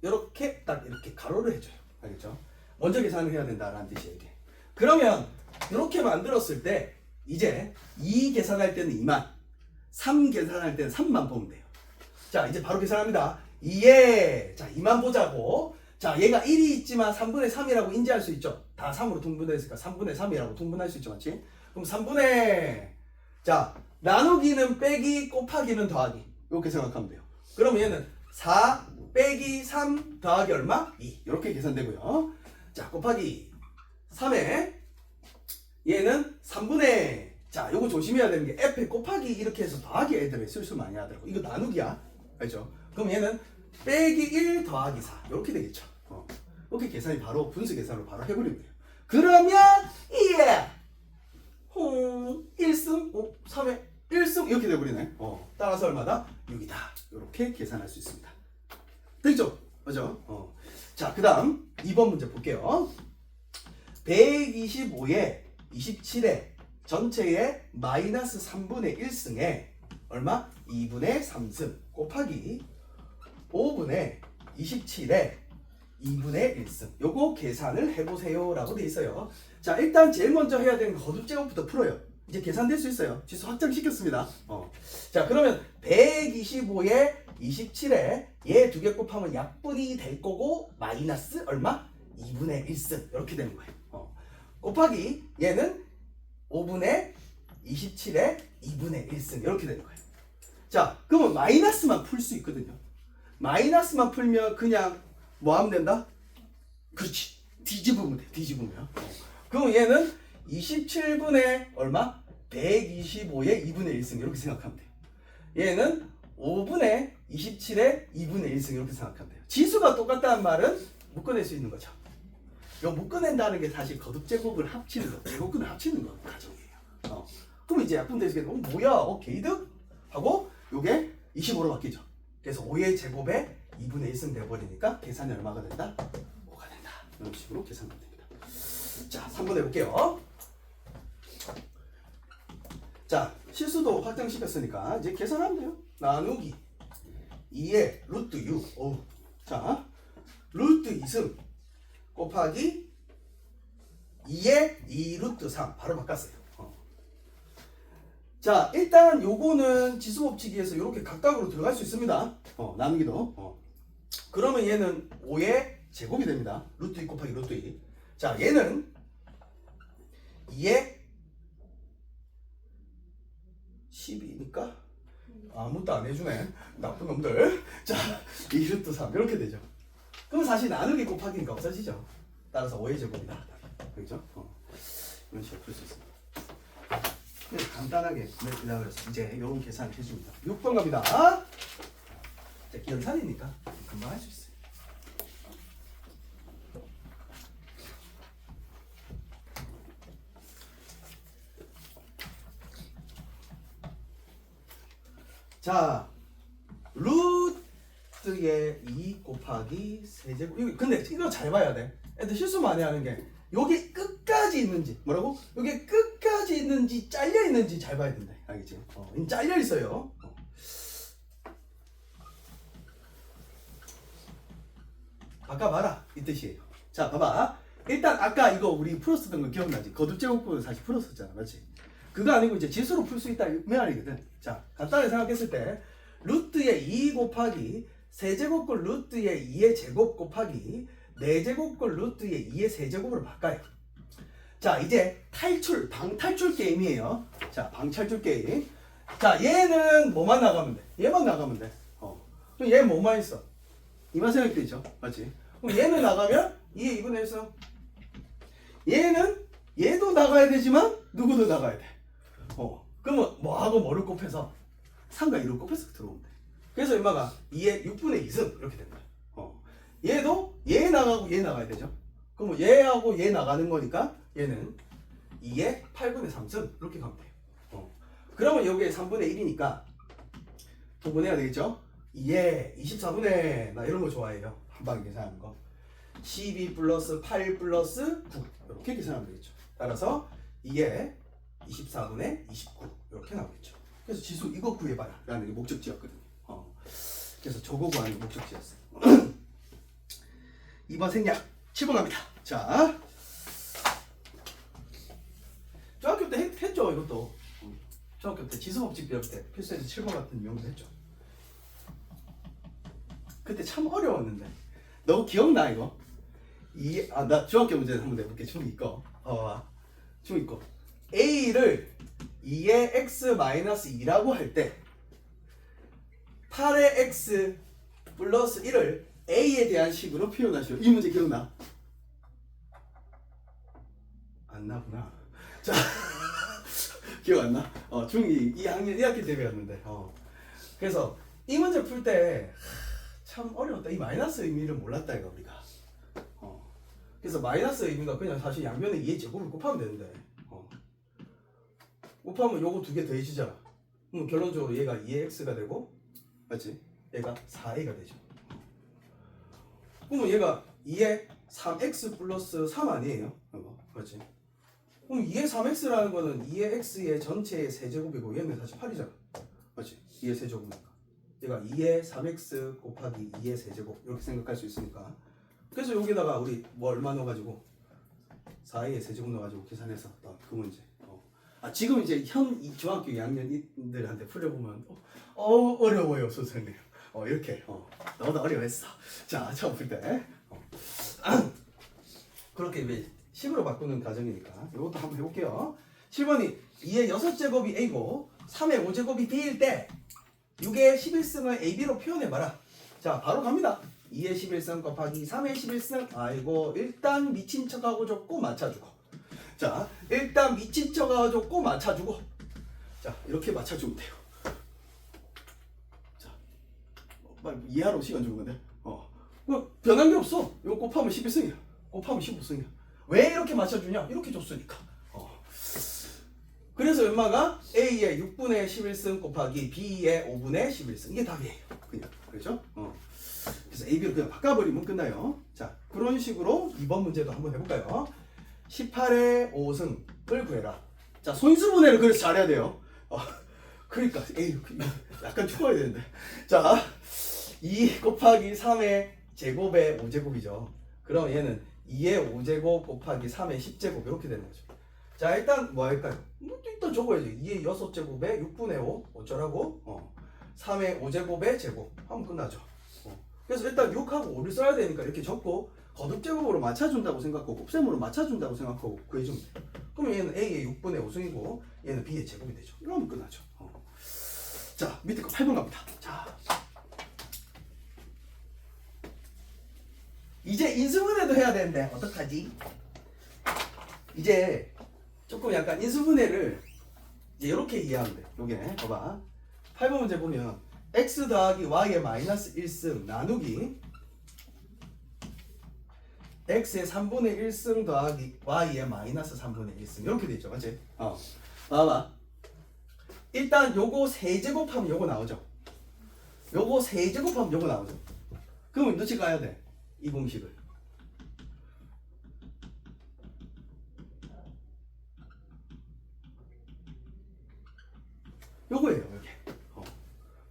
이렇게 딱 이렇게 가로를 해줘요. 알겠죠? 먼저 계산을 해야 된다라는 뜻이에요. 이게. 그러면 이렇게 만들었을 때 이제 2 계산할 때는 2만 3 계산할 때는 3만 보면 돼요. 자, 이제 바로 계산합니다. 2에 자 2만 보자고. 자, 얘가 1이 있지만 3분의 3이라고 인지할 수 있죠. 다 3으로 통분했으니까 3분의 3이라고 통분할 수 있죠. 맞지? 그럼 3분의 자 나누기는 빼기 곱하기는 더하기 이렇게 생각하면 돼요. 그러면 얘는 4 빼기 3 더하기 얼마? 2 이렇게 계산되고요. 자, 곱하기 3에 얘는 3분의 자, 요거 조심해야 되는 게 F에 곱하기 이렇게 해서 더하기 애들을 실수 많이 하더라고. 이거 나누기야. 알죠? 그럼 얘는 빼기 1 더하기 4 이렇게 되겠죠. 이렇게 계산이 바로 분수 계산으로 바로 해버리면 돼요. 그러면 1승 3에 1승 이렇게 돼버리네. 따라서 얼마다? 6이다. 이렇게 계산할 수 있습니다. 됐죠? 맞죠? 자, 그 다음 2번 문제 볼게요. 125에 27에 전체의 마이너스 3분의 1승에 얼마? 2분의 3승 곱하기 5분의 27에 2분의 1승 요거 계산을 해보세요 라고 돼 있어요. 자, 일단 제일 먼저 해야 되는 거듭제곱부터 풀어요. 이제 계산될 수 있어요. 지수 확정시켰습니다. 자, 그러면 125에 27에 얘 두 개 곱하면 약분이 될 거고 마이너스 얼마? 2분의 1승 이렇게 되는 거예요. 곱하기 얘는 5분의 27에 2분의 1승 이렇게 되는 거예요. 자, 그러면 마이너스만 풀 수 있거든요. 마이너스만 풀면 그냥 뭐 하면 된다? 그렇지. 뒤집으면 돼. 뒤집으면. 그럼 얘는 27분의 얼마? 125의 2분의 1승 이렇게 생각하면 돼요. 얘는 5분의 27의 2분의 1승 이렇게 생각하면 돼요. 지수가 똑같다는 말은 묶어낼 수 있는 거죠. 이 묶어낸다는 게 사실 거듭제곱을 합치는 거, 제곱근을 합치는 거 과정이에요. 그럼 이제 약분되시겠네. 뭐야? 개이득? 하고 요게 25로 바뀌죠. 그래서 5의 제곱에 2분의 1승 돼버리니까 계산이 얼마가 된다? 5가 된다. 이런 식으로 계산하면 됩니다. 자, 3번 해볼게요. 자, 실수도 확정시켰으니까 이제 계산하면 돼요. 나누기 2의 루트 6. 자, 루트 2승 곱하기 2의 2 루트 3 바로 바꿨어요. 자, 일단 요거는 지수법칙에서 이렇게 각각으로 들어갈 수 있습니다. 나누기도. 그러면 얘는 5의 제곱이 됩니다. 루트 2 곱하기 루트 2. 자, 얘는 2의 12니까 아무것도 안 해주네. 나쁜 놈들. 자, 2 루트 3 이렇게 되죠. 그럼 사실 나누기 곱하기니까 없어지죠. 따라서 5의 제곱이다. 그렇죠? 이런 식으로 풀 수 있습니다. 간단하게 그래서 이제 이런 계산을 해줍니다. 6번 갑니다. 자, 연산이니까 금방 할 수 있어요. 자, 루트의 2 곱하기 세제곱. 근데 이거 잘 봐야 돼. 애들 실수 많이 하는 게 여기 끝까지 있는지 뭐라고? 여기 끝까지 있는지 잘려 있는지 잘 봐야 된다. 알겠지? 잘려 있어요. 바꿔봐라 이 뜻이에요. 자, 봐봐. 일단 아까 이거 우리 풀었었던 거 기억나지? 거듭제곱부는 사실 풀었었잖아, 맞지? 그거 아니고 이제 지수로 풀 수 있다 이 말이거든. 자, 간단하게 생각했을 때 루트의 2 곱하기 세제곱꼴 루트의 2의 제곱 곱하기 4제곱꼴 루트의 2의 세제곱으로 바꿔요. 자, 이제 방탈출 게임이에요. 자, 방탈출 게임. 자, 얘는 뭐만 나가면 돼? 얘만 나가면 돼. 그럼 얘 뭐만 있어? 이만 생각되죠? 맞지? 그럼 얘는 나가면 2의 2분의 1승. 얘도 나가야 되지만 누구도 나가야 돼. 그러면 뭐하고 뭐를 곱해서 3과 2를 곱해서 들어오면 돼. 그래서 엄마가 2의 6분의 2승 이렇게 된다. 얘도 얘 나가고 얘 나가야 되죠. 그럼 얘하고 얘 나가는 거니까 얘는 2의 8분의 3승 이렇게 가면 돼요. 그러면 여기에 3분의 1이니까 도분해야 되겠죠. 2의 24분의 나 이런 거 좋아해요. 한 방에 계산하는 거. 12 플러스 8 플러스 9 이렇게 계산하면 되겠죠. 따라서 2의 24분의 29 이렇게 나오겠죠. 그래서 지수 이거 구해봐라 라는 게 목적지였거든요. 그래서 저거 구하는 게 목적지였어요. 2번 생략 7번 갑니다. 자, 중학교 때 했죠 이것도. 중학교 때 지수법칙 배울 때 필수에서 7번 같은 유형도 했죠. 그때 참 어려웠는데 너 기억나 이거? 나 중학교 문제 한번 내볼게. 중2 거. 중2 거. A를 2의 x-2라고 할 때 8의 x 플러스 1을 A에 대한 식으로 표현하시오. 이 문제 기억나? 안 나구나. 자, 기억 안 나? 중2 2학년 1학기 때 배웠는데. 그래서 이 문제 풀 때 참 어려웠다. 이 마이너스 의미를 몰랐다 이거 우리가. 그래서 마이너스 의미가 그냥 사실 양변에 2의 제곱을 곱하면 되는데 곱하면 요거 두 개 더해지잖아. 그럼 결론적으로 얘가 2의 x가 되고 맞지? 얘가 4a가 되죠. 그러면 얘가 2의 3x 플러스 3 아니에요? 맞지? 그럼 2의 3x라는 거는 2의 x의 전체의 세제곱이고 얘는 사실 8이잖아. 맞지? 2의 세제곱이니까. 얘가 2의 3x 곱하기 2의 세제곱 이렇게 생각할 수 있으니까. 그래서 여기다가 우리 뭐 얼마 넣어가지고 4의 세제곱 넣어가지고 계산해서 그 문제. 지금 이제 중학교 2학년들한테 풀려보면 어려워요 선생님. 이렇게 너보다 어려웠어. 자, 처음 풀 때 그렇게 왜 식으로 바꾸는 과정이니까 이것도 한번 해볼게요. 7번이 2의 6제곱이 A고 3의 5제곱이 B일 때 6의 11승을 AB로 표현해봐라. 자, 바로 갑니다. 2의 11승 곱하기 3의 11승. 아이고, 일단 미친 척하고 줬고 맞춰주고. 자, 일단 미친 척하고 줬고 맞춰주고. 자, 이렇게 맞춰주면 돼요. 자, 이해하러 시간 주는 건데. 변한 게 없어. 이거 곱하면 11승이야. 곱하면 15승이야. 왜 이렇게 맞춰주냐? 이렇게 줬으니까. 그래서 얼마가 A의 6분의 11승 곱하기 B의 5분의 11승. 이게 답이에요. 그냥. 그렇죠? 그래서 A, B로 그냥 바꿔버리면 끝나요. 자, 그런 식으로 2번 문제도 한번 해볼까요? 18의 5승을 구해라. 자, 손수분해를 그래서 잘해야 돼요. 그러니까 약간 추가해야 되는데. 자, 2 곱하기 3의 제곱의 5제곱이죠. 그럼 얘는 2의 5제곱 곱하기 3의 10제곱 이렇게 되는 거죠. 자, 일단 뭐 할까요? 일단 적어야지. 2의 6제곱에 6분의 5 어쩌라고? 3의 5제곱의 제곱 하면 끝나죠. 그래서 일단 6하고 5를 써야 되니까 이렇게 적고 거듭제곱으로 맞춰준다고 생각하고 곱셈으로 맞춰준다고 생각하고 구해주면 돼요. 그러면 얘는 A의 6분의 5승이고 얘는 B의 제곱이 되죠. 이러면 끝나죠. 자, 밑에 거 8번 갑니다. 자, 이제 인수분해도 해야 되는데 어떡하지? 이제 조금 약간 인수분해를 이제 이렇게 이해하면 돼. 요게 봐봐. 8번 문제 보면 x 더하기 y의 마이너스 1승 나누기 x의 3분의 1승 더하기 y의 마이너스 3분의 1승 이렇게 돼 있죠. 맞지? 봐봐. 일단 요거 세제곱하면 요거 나오죠. 요거 세제곱하면 요거 나오죠. 그러면 누치 가야 돼. 이 공식을. 요거예요. 여기.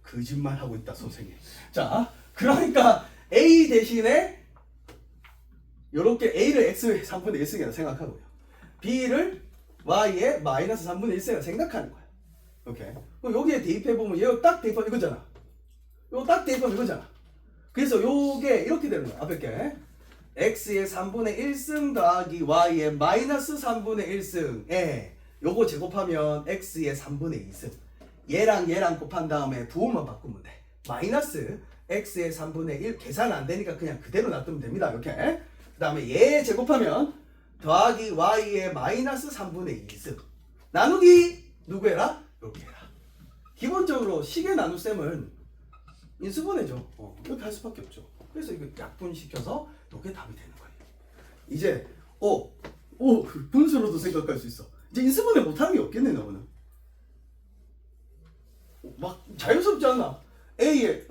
거짓말 하고 있다 선생님. 자, 그러니까 a 대신에 요렇게 a를 x의 3분의 1승이라고 생각하고요. b를 y의 마이너스 3분의 1승이라고 생각하는 거야. 오케이. 그럼 여기에 대입해보면 얘가 딱 대입하면 이거잖아. 요거 딱 대입하면 이거잖아. 그래서 요게 이렇게 되는 거야. 앞에 게 x의 3분의 1승 더하기 y의 마이너스 3분의 1승에 요거 제곱하면 x의 3분의 2승. 얘랑 얘랑 곱한 다음에 부호만 바꾸면 돼. 마이너스 x의 3분의 1 계산 안 되니까 그냥 그대로 놔두면 됩니다. 이렇게. 그 다음에 얘 제곱하면 더하기 y의 마이너스 3분의 2승. 나누기 누구 해라? 이렇게 해라. 기본적으로 식의 나눗셈은 인수분해죠. 이렇게 할 수밖에 없죠. 그래서 이거 약분시켜서 이게 답이 되는 거예요. 이제 분수로도 생각할 수 있어. 이제 인수분해 못하는 게 없겠네 너는. 막 자연스럽지 않나? A에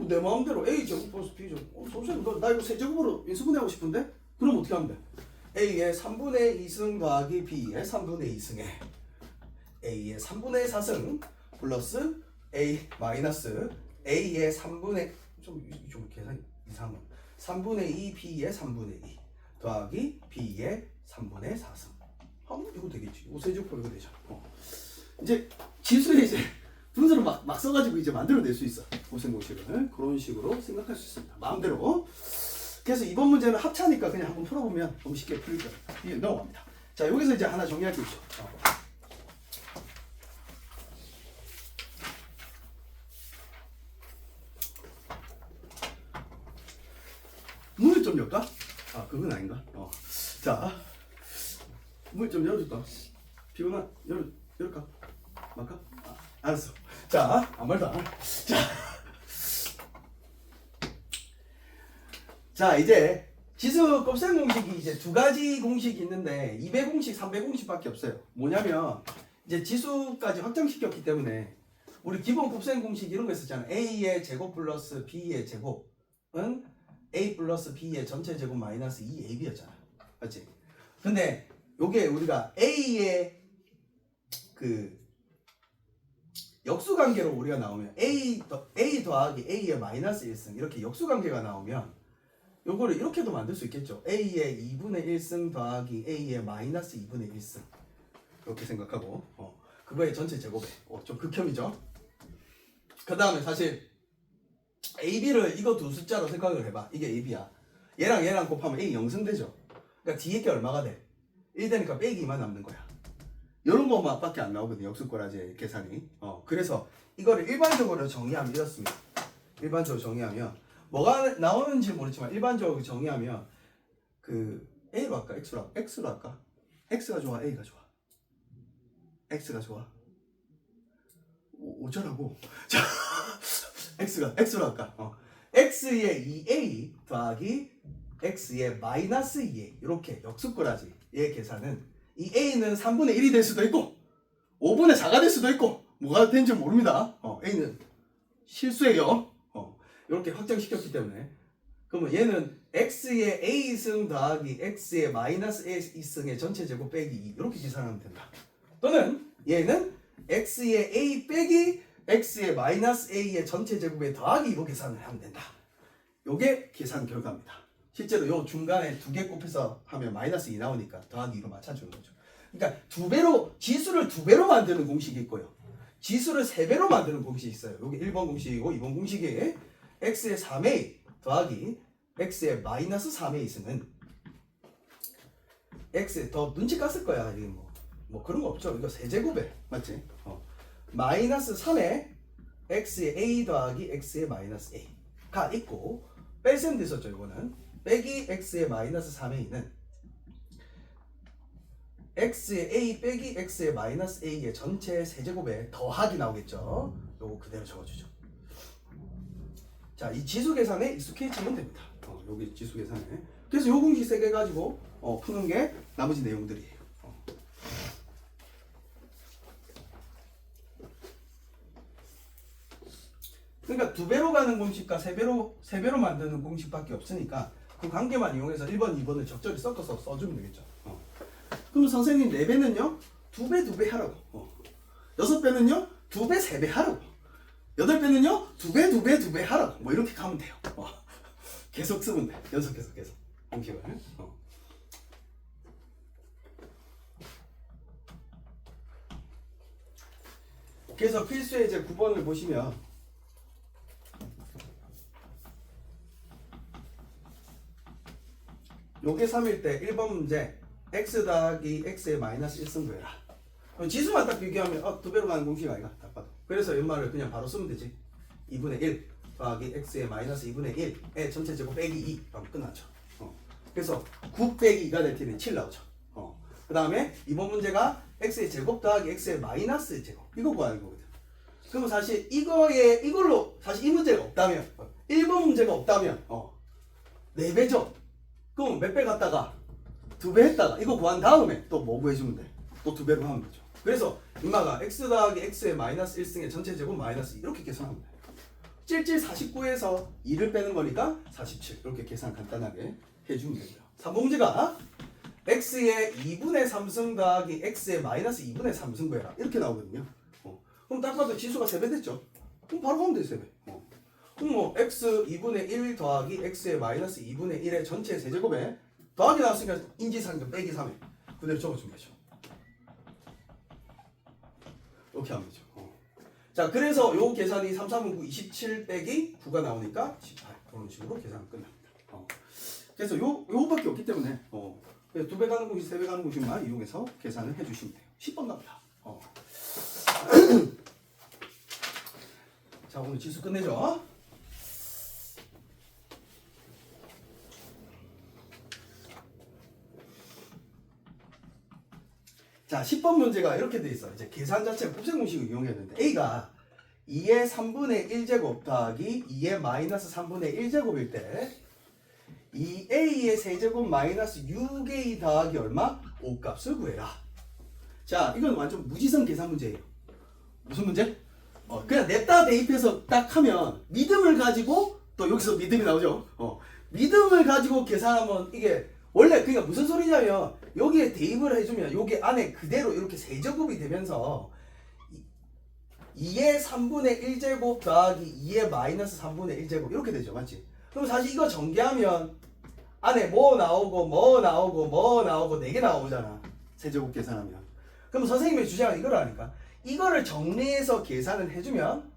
내 마음대로 A 제곱 플러스 B 제곱. 선생님 나 이거 세제곱으로 인수분해 하고 싶은데? 그럼 어떻게 하면 돼? A의 3분의 2승 더하기 B의 3분의 2승에 A의 3분의 4승 플러스 A 마이너스 A의 3분의 좀 계산 이상한 3분의 2 B의 3분의 2 더하기 B의 3분의 4승. 이거 되겠지. 이거 세제곱 이거 되잖아. 이제 지수에 이제 분수를 막 써가지고 이제 만들어낼 수 있어. 고생공식을 그런 식으로 생각할 수 있습니다. 마음대로. 그래서 이번 문제는 합차니까 그냥 한번 풀어보면 너무 쉽게 풀릴 거예요. 이게 넘어갑니다. 자, 여기서 이제 하나 정리할 게 있죠. 문을 좀 열까? 그건 아닌가? 자, 문 좀 열어줄까? 피곤한 열까? 말까? 알았어. 자, 아무 말도 안 해. 자, 이제 지수 곱셈 공식이 이제 두 가지 공식이 있는데 200공식, 300공식밖에 없어요. 뭐냐면 이제 지수까지 확장시켰기 때문에 우리 기본 곱셈 공식 이런 거 있었잖아. a의 제곱 플러스 b의 제곱은 a 플러스 b의 전체 제곱 마이너스 2ab였잖아. 맞지? 근데 요게 우리가 a의 그 역수관계로 우리가 나오면 a 더하기 a의 마이너스 1승 이렇게 역수관계가 나오면 요거를 이렇게도 만들 수 있겠죠. a의 2분의 1승 더하기 a의 마이너스 2분의 1승 이렇게 생각하고 그거의 전체 제곱에 좀 극혐이죠. 그 다음에 사실 ab를 이거 두 숫자로 생각을 해봐. 이게 ab야. 얘랑 얘랑 곱하면 a 0승되죠. 그러니까 뒤에 게 얼마가 돼? 1 되니까 빼기 2만 남는 거야. 이런 것밖에 안 나오거든요. 역수거라지 계산이. 그래서 이거를 일반적으로 정의하면 이렇습니다. 일반적으로 정의하면 뭐가 나오는지 모르지만 일반적으로 정의하면 그 A로 할까? X로 할까? X가 좋아? A가 좋아? X가 좋아? 어쩌라고? 자, X로 할까? X의 2A 더하기 X의 마이너스 2A 이렇게 역수거라지 얘 계산은 이 A는 3분의 1이 될 수도 있고 5분의 4가 될 수도 있고 뭐가 되는지 모릅니다. A는 실수예요. 이렇게 확장시켰기 때문에 그러면 얘는 X의 A승 더하기 X의 마이너스 A승의 전체 제곱 빼기 2 이렇게 계산하면 된다. 또는 얘는 X의 A 빼기 X의 마이너스 A의 전체 제곱에 더하기 2로 계산을 하면 된다. 요게 계산 결과입니다. 실제로 요 중간에 두 개 곱해서 하면 마이너스 2 나오니까 더하기 2로 맞춰주는 거죠. 그러니까 지수를 두 배로 만드는 공식이 있고요. 지수를 세 배로 만드는 공식이 있어요. 여기 1번 공식이고 2번 공식에 x의 3a 더하기 x의 마이너스 3a 있으면 x 더 눈치 깠을 거야. 이게 뭐 그런 거 없죠. 이거 세제곱에 맞지? 마이너스 3에 x의 a 더하기 x의 마이너스 a가 있고 뺄셈도 있었죠. 이거는 빼기 x의 마이너스 3의 2는 x의 a 빼기 x의 마이너스 a의 전체 세제곱에 더하기 나오겠죠. 요거 그대로 적어주죠. 자, 이 지수 계산에 익숙해지면 됩니다. 여기 지수 계산에. 그래서 요 공식 3개 가지고 푸는 게 나머지 내용들이에요. 그러니까 2배로 가는 공식과 3배로 만드는 공식밖에 없으니까 그 관계만 이용해서 1번, 2번을 적절히 섞어서 써주면 되겠죠. 그럼 선생님 4배는요? 2배 하라고. 6배는요? 2배, 3배 하라고. 8배는요? 2배 하라고. 뭐 이렇게 가면 돼요. 계속 쓰면 돼. 연속해서 계속. 공식을. 그래서 필수의 이제 9번을 보시면 요게 3일 때 1번 문제 x 더하기 x의 마이너스 1승 구해라. 지수만 딱 비교하면 2배로 가는 공식 아이가 딱 봐도. 그래서 연말을 그냥 바로 쓰면 되지. 2분의 1 더하기 x의 마이너스 2분의 1의 전체 제곱 빼기 2 하면 끝나죠. 그래서 9 빼기 2가 될 테니 7 나오죠. 그 다음에 이번 문제가 x의 제곱 더하기 x의 마이너스 제곱 이거 구하는 거거든. 그러면 사실 이걸로 사실 이 문제가 없다면 1번 문제가 없다면 4배죠. 그럼 몇 배 갔다가 2배 했다가 이거 구한 다음에 또 뭐 구해주면 돼? 또 2배로 하면 되죠. 그래서 인마가 x 더하기 x의 마이너스 1승의 전체 제곱 마이너스 2 이렇게 계산하면 돼. 77 49에서 2를 빼는 거니까 47 이렇게 계산 간단하게 해주면 됩니다. 3번 문제가 x의 2분의 3승 더하기 x의 마이너스 2분의 3승 구해라 이렇게 나오거든요. 그럼 딱 봐도 지수가 3배 됐죠. 그럼 바로 하면 돼 3배. 그럼 뭐 x 2분의 1 더하기 x의 마이너스 2분의 1의 전체 세제곱에 더하기 나왔으니까 인지상정 빼기 3에 그대로 적어주면 되죠. 이렇게 하면 되죠. 자, 그래서 요 계산이 3, 3은 9, 27 빼기 9가 나오니까 18 그런 식으로 계산 끝납니다. 그래서 요거밖에 없기 때문에 2배 가는 공식, 3배 가는 공식만 이용해서 계산을 해주시면 돼요. 10번 갑니다. 자, 오늘 지수 끝내죠. 자, 10번 문제가 이렇게 돼 있어요. 이제 계산 자체가 곱셈 공식을 이용했는데 A가 2의 3분의 1제곱 더하기 2의 마이너스 3분의 1제곱일 때 2A의 세제곱 마이너스 6A 더하기 얼마? 5값을 구해라. 자, 이건 완전 무지성 계산 문제예요. 무슨 문제? 그냥 냅다 대입해서 딱 하면 믿음을 가지고 또 여기서 믿음이 나오죠. 믿음을 가지고 계산하면 이게 원래 그러니까 무슨 소리냐면 여기에 대입을 해주면 여기 안에 그대로 이렇게 세제곱이 되면서 2의 3분의 1제곱 더하기 2의 마이너스 3분의 1제곱 이렇게 되죠. 맞지? 그럼 사실 이거 전개하면 안에 뭐 나오고 뭐 나오고 뭐 나오고 4개 나오잖아. 세제곱 계산하면. 그럼 선생님의 주장은 이거라니까. 이거를 정리해서 계산을 해주면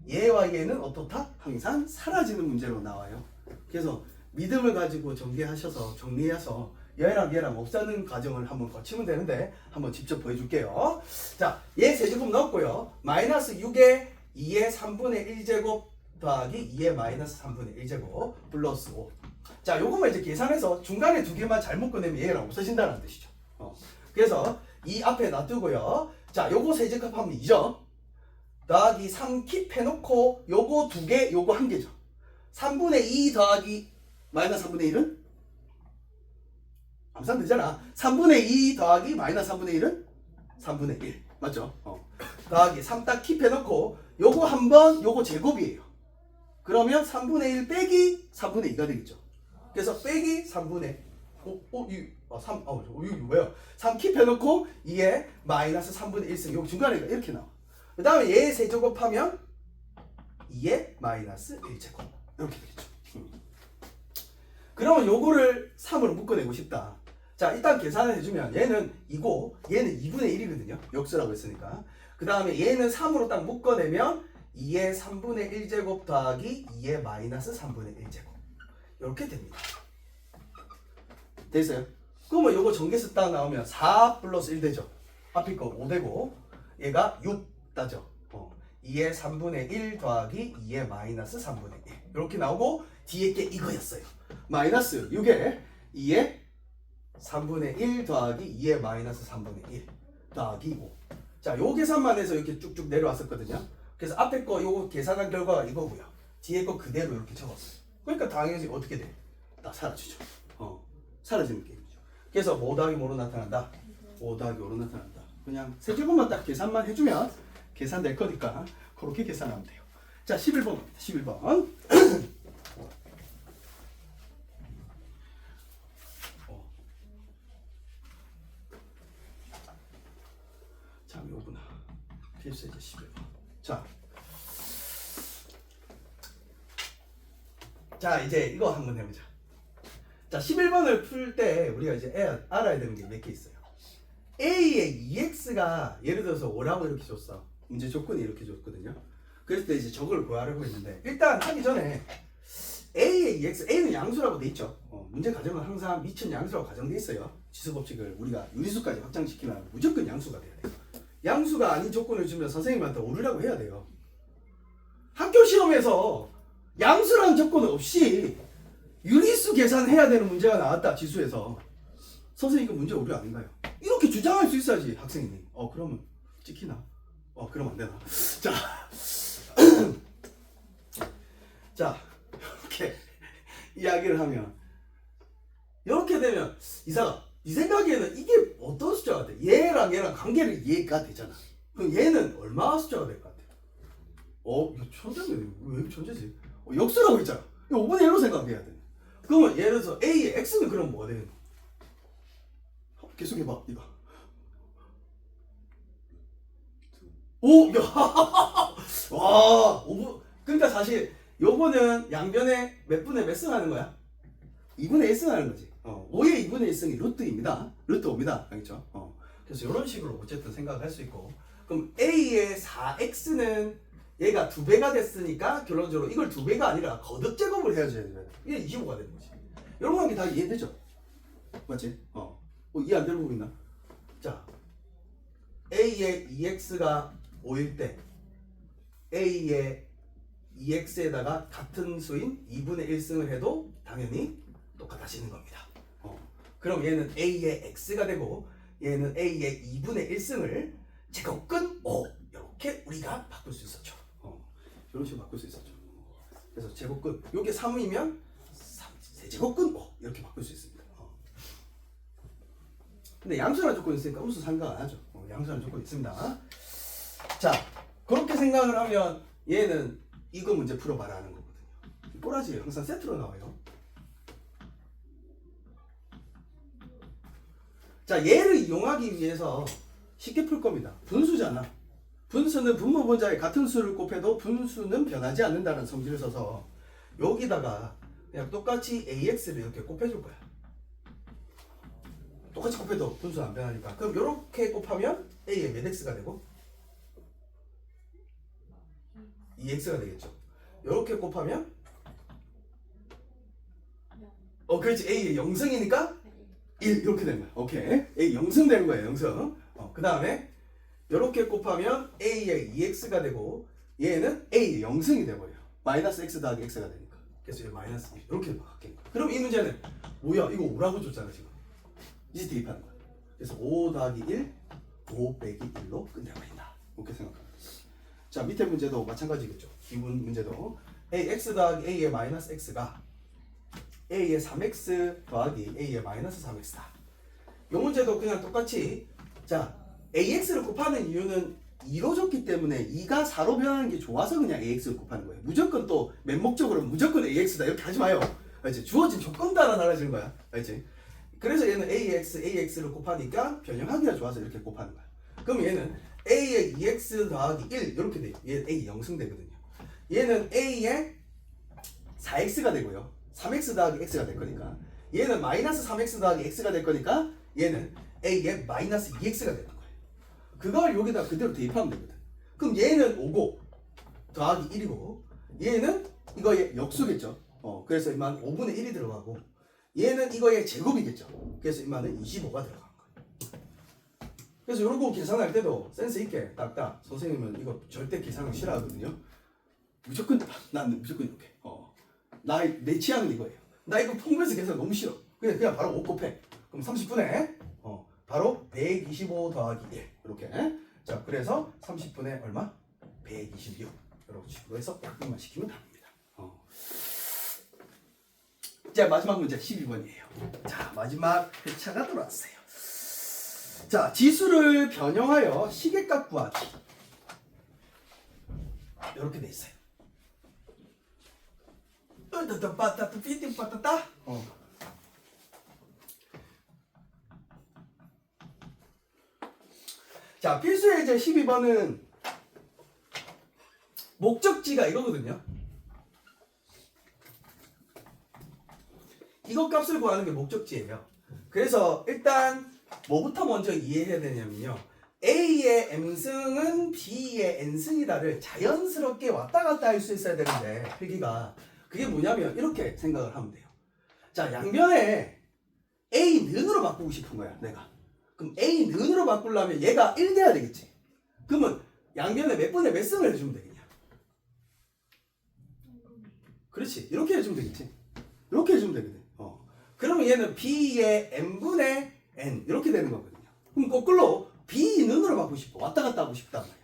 얘와 얘는 어떻다? 항상 사라지는 문제로 나와요. 그래서 믿음을 가지고 전개하셔서 정리해서 얘랑 없애는 과정을 한번 거치면 되는데 한번 직접 보여줄게요. 자, 얘 세제곱 넣었고요. 마이너스 6에 2의 3분의 1제곱 더하기 2의 마이너스 3분의 1제곱 플러스 5. 자, 요것만 이제 계산해서 중간에 2개만 잘못 꺼내면 얘랑 없어진다는 뜻이죠. 그래서 이 앞에 놔두고요. 자, 요거 세제곱하면 2죠. 더하기 3 킵해놓고 요거 2개, 요거 1개죠. 3분의 2 더하기 마이너스 3분의 1은? 암산 되잖아. 3분의 2 더하기 마이너스 3분의 1은? 3분의 1. 맞죠? 더하기 3 딱 킵해놓고 요거 한번 요거 제곱이에요. 그러면 3분의 1 빼기 3분의 2가 되겠죠. 그래서 빼기 3분의 3 뭐야? 3 킵해놓고 2에 마이너스 3분의 1승 여기 중간에 이렇게 나와. 그 다음에 얘 세제곱하면 2에 마이너스 1제곱 이렇게 되겠죠. 그러면 요거를 3으로 묶어내고 싶다. 자, 일단 계산을 해주면 얘는 2고 얘는 2분의 1이거든요. 역수라고 했으니까. 그 다음에 얘는 3으로 딱 묶어내면 2의 3분의 1제곱 더하기 2의 마이너스 3분의 1제곱 이렇게 됩니다. 됐어요? 그러면 요거 전개수 딱 나오면 4 플러스 1 되죠. 앞에 거 5 되고 얘가 6 따죠. 2의 3분의 1 더하기 2의 마이너스 3분의 1 이렇게 나오고 뒤에 게 이거였어요. 마이너스 6에 2의 3분의 1 더하기 2의 마이너스 3분의 1 더하기 5. 자, 요 계산만 해서 이렇게 쭉쭉 내려왔었거든요. 그래서 앞에 거 요거 계산한 결과가 이거고요. 뒤에 거 그대로 이렇게 적었어요. 그러니까 당연히 어떻게 돼? 다 사라지죠. 사라지는 게임이죠. 그래서 5 더하기 5로 나타난다. 5 더하기 5로 나타난다. 그냥 세제곱만 딱 계산만 해주면 계산될 거니까 그렇게 계산하면 돼요. 자, 11번입니다. 11번. 자, 요구나. 필수 이제 11번. 자, 이제 이거 한번 해보자. 자, 11번을 풀 때 우리가 이제 알아야 되는 게 몇 개 있어요. A의 2x가 예를 들어서 5라고 이렇게 줬어. 문제 조건이 이렇게 줬거든요. 그랬을 때 이제 저걸 구하려고 했는데 일단 하기 전에 A의 2x, A는 양수라고 돼 있죠. 문제 가정은 항상 미천 양수라고 가정돼 있어요. 지수법칙을 우리가 유리수까지 확장시키면 무조건 양수가 돼야 돼요. 양수가 아닌 조건을 주면 선생님한테 오르라고 해야 돼요. 학교 시험에서 양수라는 조건 없이 유리수 계산해야 되는 문제가 나왔다. 지수에서. 선생님 이거 문제 오류 아닌가요? 이렇게 주장할 수 있어야지 학생이. 그러면 찍히나? 그러면 안 되나? 자 이렇게 이야기를 하면 이렇게 되면 이사가 네 생각에는 이게 어떤 숫자가 돼? 얘랑 얘랑 관계를 이해가 되잖아. 그럼 얘는 얼마 숫자가 될 것 같아? 이거 천재네. 왜 천재지? 역수라고 있잖아. 이거 5분의 1로 생각해야 돼. 그러면 예를 들어서 A의 X는 그럼 뭐가 되는 거야? 계속 해봐, 이거. 오, 야, 와, 5분. 그러니까 사실 요거는 양변에 몇 분의 몇 승 하는 거야? 2분의 1승 하는 거지. 5의 2분의 1승이 루트입니다. 루트 5입니다. 알겠죠? 그래서 이런 식으로 어쨌든 생각할 수 있고. 그럼 A의 4X는 얘가 2배가 됐으니까 결론적으로 이걸 2배가 아니라 거듭 제곱을 해야지. 이게 25가 되는 거지. 이런 관계 다 이해되죠? 맞지? 이해 안 되는 부분 있나? 자, A의 2X가 5일 때 A의 2X에다가 같은 수인 2분의 1승을 해도 당연히 똑같아지는 겁니다. 그럼 얘는 A의 X가 되고 얘는 A의 2분의 1승을 제곱근 5 이렇게 우리가 바꿀 수 있었죠. 이런 식으로 바꿀 수 있었죠. 그래서 제곱근 요게 3이면 3제곱근 5 이렇게 바꿀 수 있습니다. 근데 양수라는 조건이 있으니까 음수 상관 안 하죠. 양수라는 조건이 있습니다. 자, 그렇게 생각을 하면 얘는 이거 문제 풀어봐라 하는 거거든요. 꼬라지 항상 세트로 나와요. 자, 얘를 이용하기 위해서 쉽게 풀 겁니다. 분수잖아. 분수는 분모분자의 같은 수를 곱해도 분수는 변하지 않는다는 성질을 써서 여기다가 그냥 똑같이 AX를 이렇게 곱해줄 거야. 똑같이 곱해도 분수는 안 변하니까. 그럼 이렇게 곱하면 A의 몇 X가 되고 2X가 되겠죠. 이렇게 곱하면 그렇지. A의 0승이니까 1 이렇게 되는 거야. 오케이. A 0승 되는 거예요. 0승. 그 다음에 이렇게 곱하면 A의 2X가 되고 얘는 A의 0승이 돼버려요. 마이너스 X 더하기 X가 되니까. 그래서 이제 마이너스 1 이렇게 바뀌는 거야. 그럼 이 문제는 뭐야? 이거 5라고 줬잖아 지금. 이제 대입하는 거야. 그래서 5 더하기 1 5 빼기 1로 끝내버린다. 이렇게 생각합니다. 자, 밑에 문제도 마찬가지겠죠. 기본 문제도 X 더하기 A의 마이너스 X가 A의 3X 더하기 A의 마이너스 3X다. 이 문제도 그냥 똑같이 자 AX를 곱하는 이유는 2로 줬기 때문에 2가 4로 변하는 게 좋아서 그냥 AX를 곱하는 거예요. 무조건 또 맹목적으로 무조건 AX다 이렇게 하지 마요. 알지? 주어진 조건 따라 달라지는 거야. 알지? 그래서 얘는 AX를 곱하니까 변형하기가 좋아서 이렇게 곱하는 거야. 그럼 얘는 A의 2X 더하기 1 이렇게 돼. 얘는 A 0승 되거든요. 얘는 A의 4X가 되고요. 3X 더하기 X가 될 거니까 얘는 마이너스 3X 더하기 X가 될 거니까 얘는 A의 마이너스 2X가 되는 거예요. 그걸 여기다 그대로 대입하면 되거든. 그럼 얘는 5고 더하기 1이고 얘는 이거의 역수겠죠. 그래서 이만 5분의 1이 들어가고 얘는 이거의 제곱이겠죠. 그래서 이만은 25가 들어간 거예요. 그래서 이런 거 계산할 때도 센스 있게 딱딱 선생님은 이거 절대 계산을 싫어하거든요. 무조건 나는 무조건 이렇게 내 취향은 이거예요. 나 이거 통분해서 계산 너무 싫어. 그냥 바로 5 곱해. 그럼 30분에 바로 125 더하기 1 이렇게. 자, 그래서 30분에 얼마? 126 이렇게 식으로 해서 약분만 시키면 답입니다. 자, 마지막 문제 12번이에요. 자, 마지막 회차가 들어왔어요. 자, 지수를 변형하여 시계값 구하기. 이렇게 돼 있어요. 자, 필수 예제 12번은 목적지가 이거거든요. 이거 값을 구하는 게 목적지예요. 그래서 일단 뭐부터 먼저 이해해야 되냐면요. A의 M승은 B의 N승이다를 자연스럽게 왔다 갔다 할 수 있어야 되는데 필기가 그게 뭐냐면 이렇게 생각을 하면 돼요. 자, 양변에 A 는으로 바꾸고 싶은 거야 내가. 그럼 A 는으로 바꾸려면 얘가 1 돼야 되겠지. 그러면 양변에 몇 분의 몇 승을 해주면 되겠냐. 그렇지, 이렇게 해주면 되겠지. 이렇게 해주면 되거든. 그러면 얘는 B의 N분의 N 이렇게 되는 거거든요. 그럼 거꾸로 B는으로 바꾸고 싶어. 왔다 갔다 하고 싶단 말이야.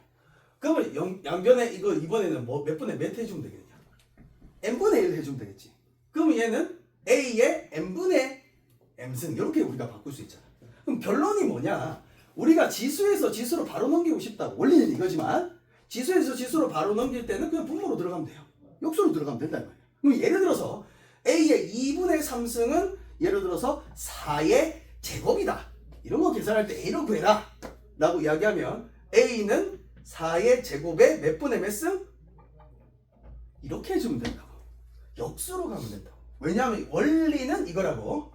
그러면 양변에 이거 이번에는 뭐 몇 분의 몇 해주면 되겠냐. N분의 1 해주면 되겠지. 그러면 얘는 A의 N분의 M승 이렇게 우리가 바꿀 수 있잖아. 그럼 결론이 뭐냐. 우리가 지수에서 지수로 바로 넘기고 싶다고. 원리는 이거지만 지수에서 지수로 바로 넘길 때는 그냥 분모로 들어가면 돼요. 역수로 들어가면 된다는 거예요. 그럼 예를 들어서 A의 2분의 3승은 예를 들어서 4의 제곱이다. 이런 거 계산할 때 A로 구해라 라고 이야기하면 A는 4의 제곱에 몇 분의 몇 승? 이렇게 해주면 된다고. 역수로 가면 된다고. 왜냐하면 원리는 이거라고.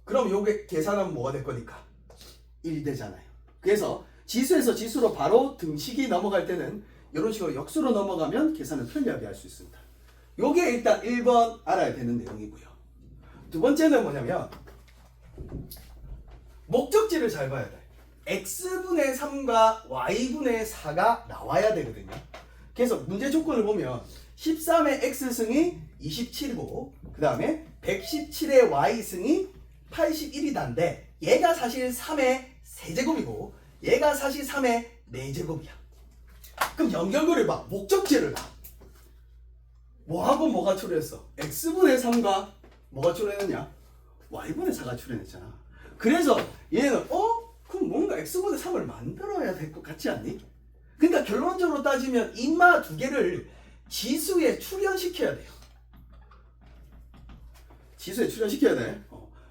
그럼 요게 계산하면 뭐가 될 거니까? 1 되잖아요. 그래서 지수에서 지수로 바로 등식이 넘어갈 때는 이런 식으로 역수로 넘어가면 계산을 편리하게 할 수 있습니다. 요게 일단 1번 알아야 되는 내용이고요. 두 번째는 뭐냐면 목적지를 잘 봐야 돼. x분의 3과 y분의 4가 나와야 되거든요. 그래서 문제 조건을 보면 13의 x승이 27이고 그 다음에 117의 y승이 81이다인데 얘가 사실 3의 세제곱이고 얘가 사실 3의 4제곱이야. 그럼 연결고리를 봐. 목적지를 봐. 뭐하고 뭐가 출현했어? x분의 3과 뭐가 출현했냐? y분의 4가 출현했잖아. 그래서 얘는 그럼 뭔가 x분의 3을 만들어야 될 것 같지 않니? 그러니까 결론적으로 따지면 인마 두 개를 지수에 출현시켜야 돼요. 지수에 출현시켜야 돼.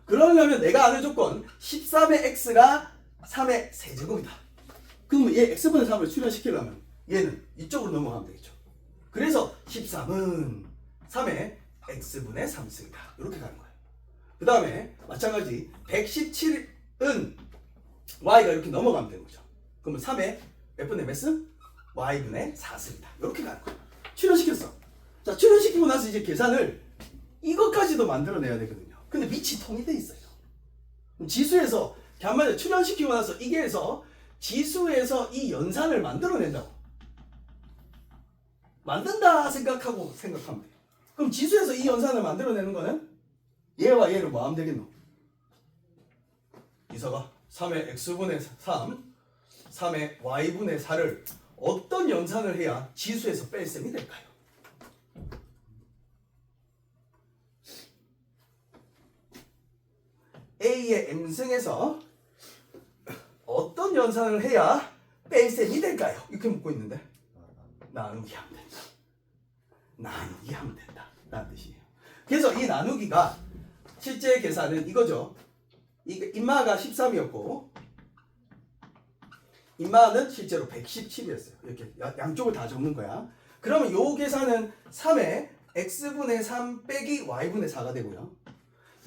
그러려면 내가 아는 조건 13의 x가 3의 세제곱이다. 그러면 얘 x분의 3을 출현시키려면 얘는 이쪽으로 넘어가면 되겠죠. 그래서 13은 3의 x분의 3승이다. 이렇게 가는 거예요. 그 다음에 마찬가지 117은 y가 이렇게 넘어가면 되는 거죠. 그러면 3의 몇 분의 몇 승? y분의 4승이다. 이렇게 가는 거예요. 출현시켰어. 자, 출현시키고 나서 이제 계산을 이것까지도 만들어내야 되거든요. 근데 밑이 통이 돼 있어요. 그럼 지수에서 한마디로 출현시키고 나서 이게 해서 지수에서 이 연산을 만들어낸다고. 만든다 생각하면 돼요. 그럼 지수에서 이 연산을 만들어내는 거는 얘와 얘를 뭐 하면 되겠노? 이사가 3의 x분의 3, 3의 y분의 4를 어떤 연산을 해야 지수에서 뺄셈이 될까요? A의 M승에서 어떤 연산을 해야 뺄셈이 될까요? 이렇게 묻고 있는데 나누기 하면 된다. 나누기 하면 된다. 라는 뜻이에요. 그래서 이 나누기가 실제 계산은 이거죠. 인마가 13이었고 인마는 실제로 117이었어요. 이렇게 양쪽을 다 적는 거야. 그러면 요 계산은 3의 x분의 3 빼기 y분의 4가 되고요.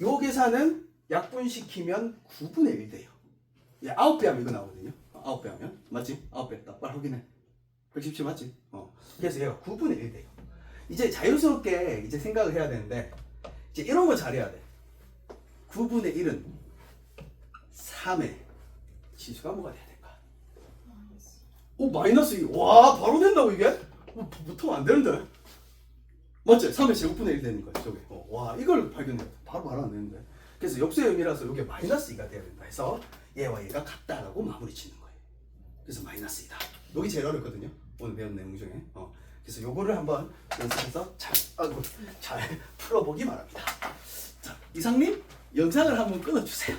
요 계산은 약분시키면 9분의 1 돼요. 9배 하면 이거 나오거든요. 9배 하면 맞지? 9배 했다. 빨리 확인해. 117 맞지? 그래서 얘가 9분의 1 돼요. 이제 자유스럽게 이제 생각을 해야 되는데 이제 이런 거 잘해야 돼. 9분의 1은 3의 지수가 뭐가 돼야 될까? 마이너스 2. 와, 바로 된다고 이게? 보통 안 되는데. 맞죠? 3의 제곱분의 1 되는 거예요. 저게. 와 이걸 발견했다. 바로 말 안 되는데. 그래서 역수의 의미라서 이게 마이너스 2가 돼야 된다 해서 얘와 얘가 같다라고 마무리 짓는 거예요. 그래서 마이너스 2다. 여기 제일 어렵거든요. 오늘 배운 내용 중에. 그래서 요거를 한번 연습해서 잘 풀어보기 바랍니다. 자, 이상님 영상을 한번 끊어주세요.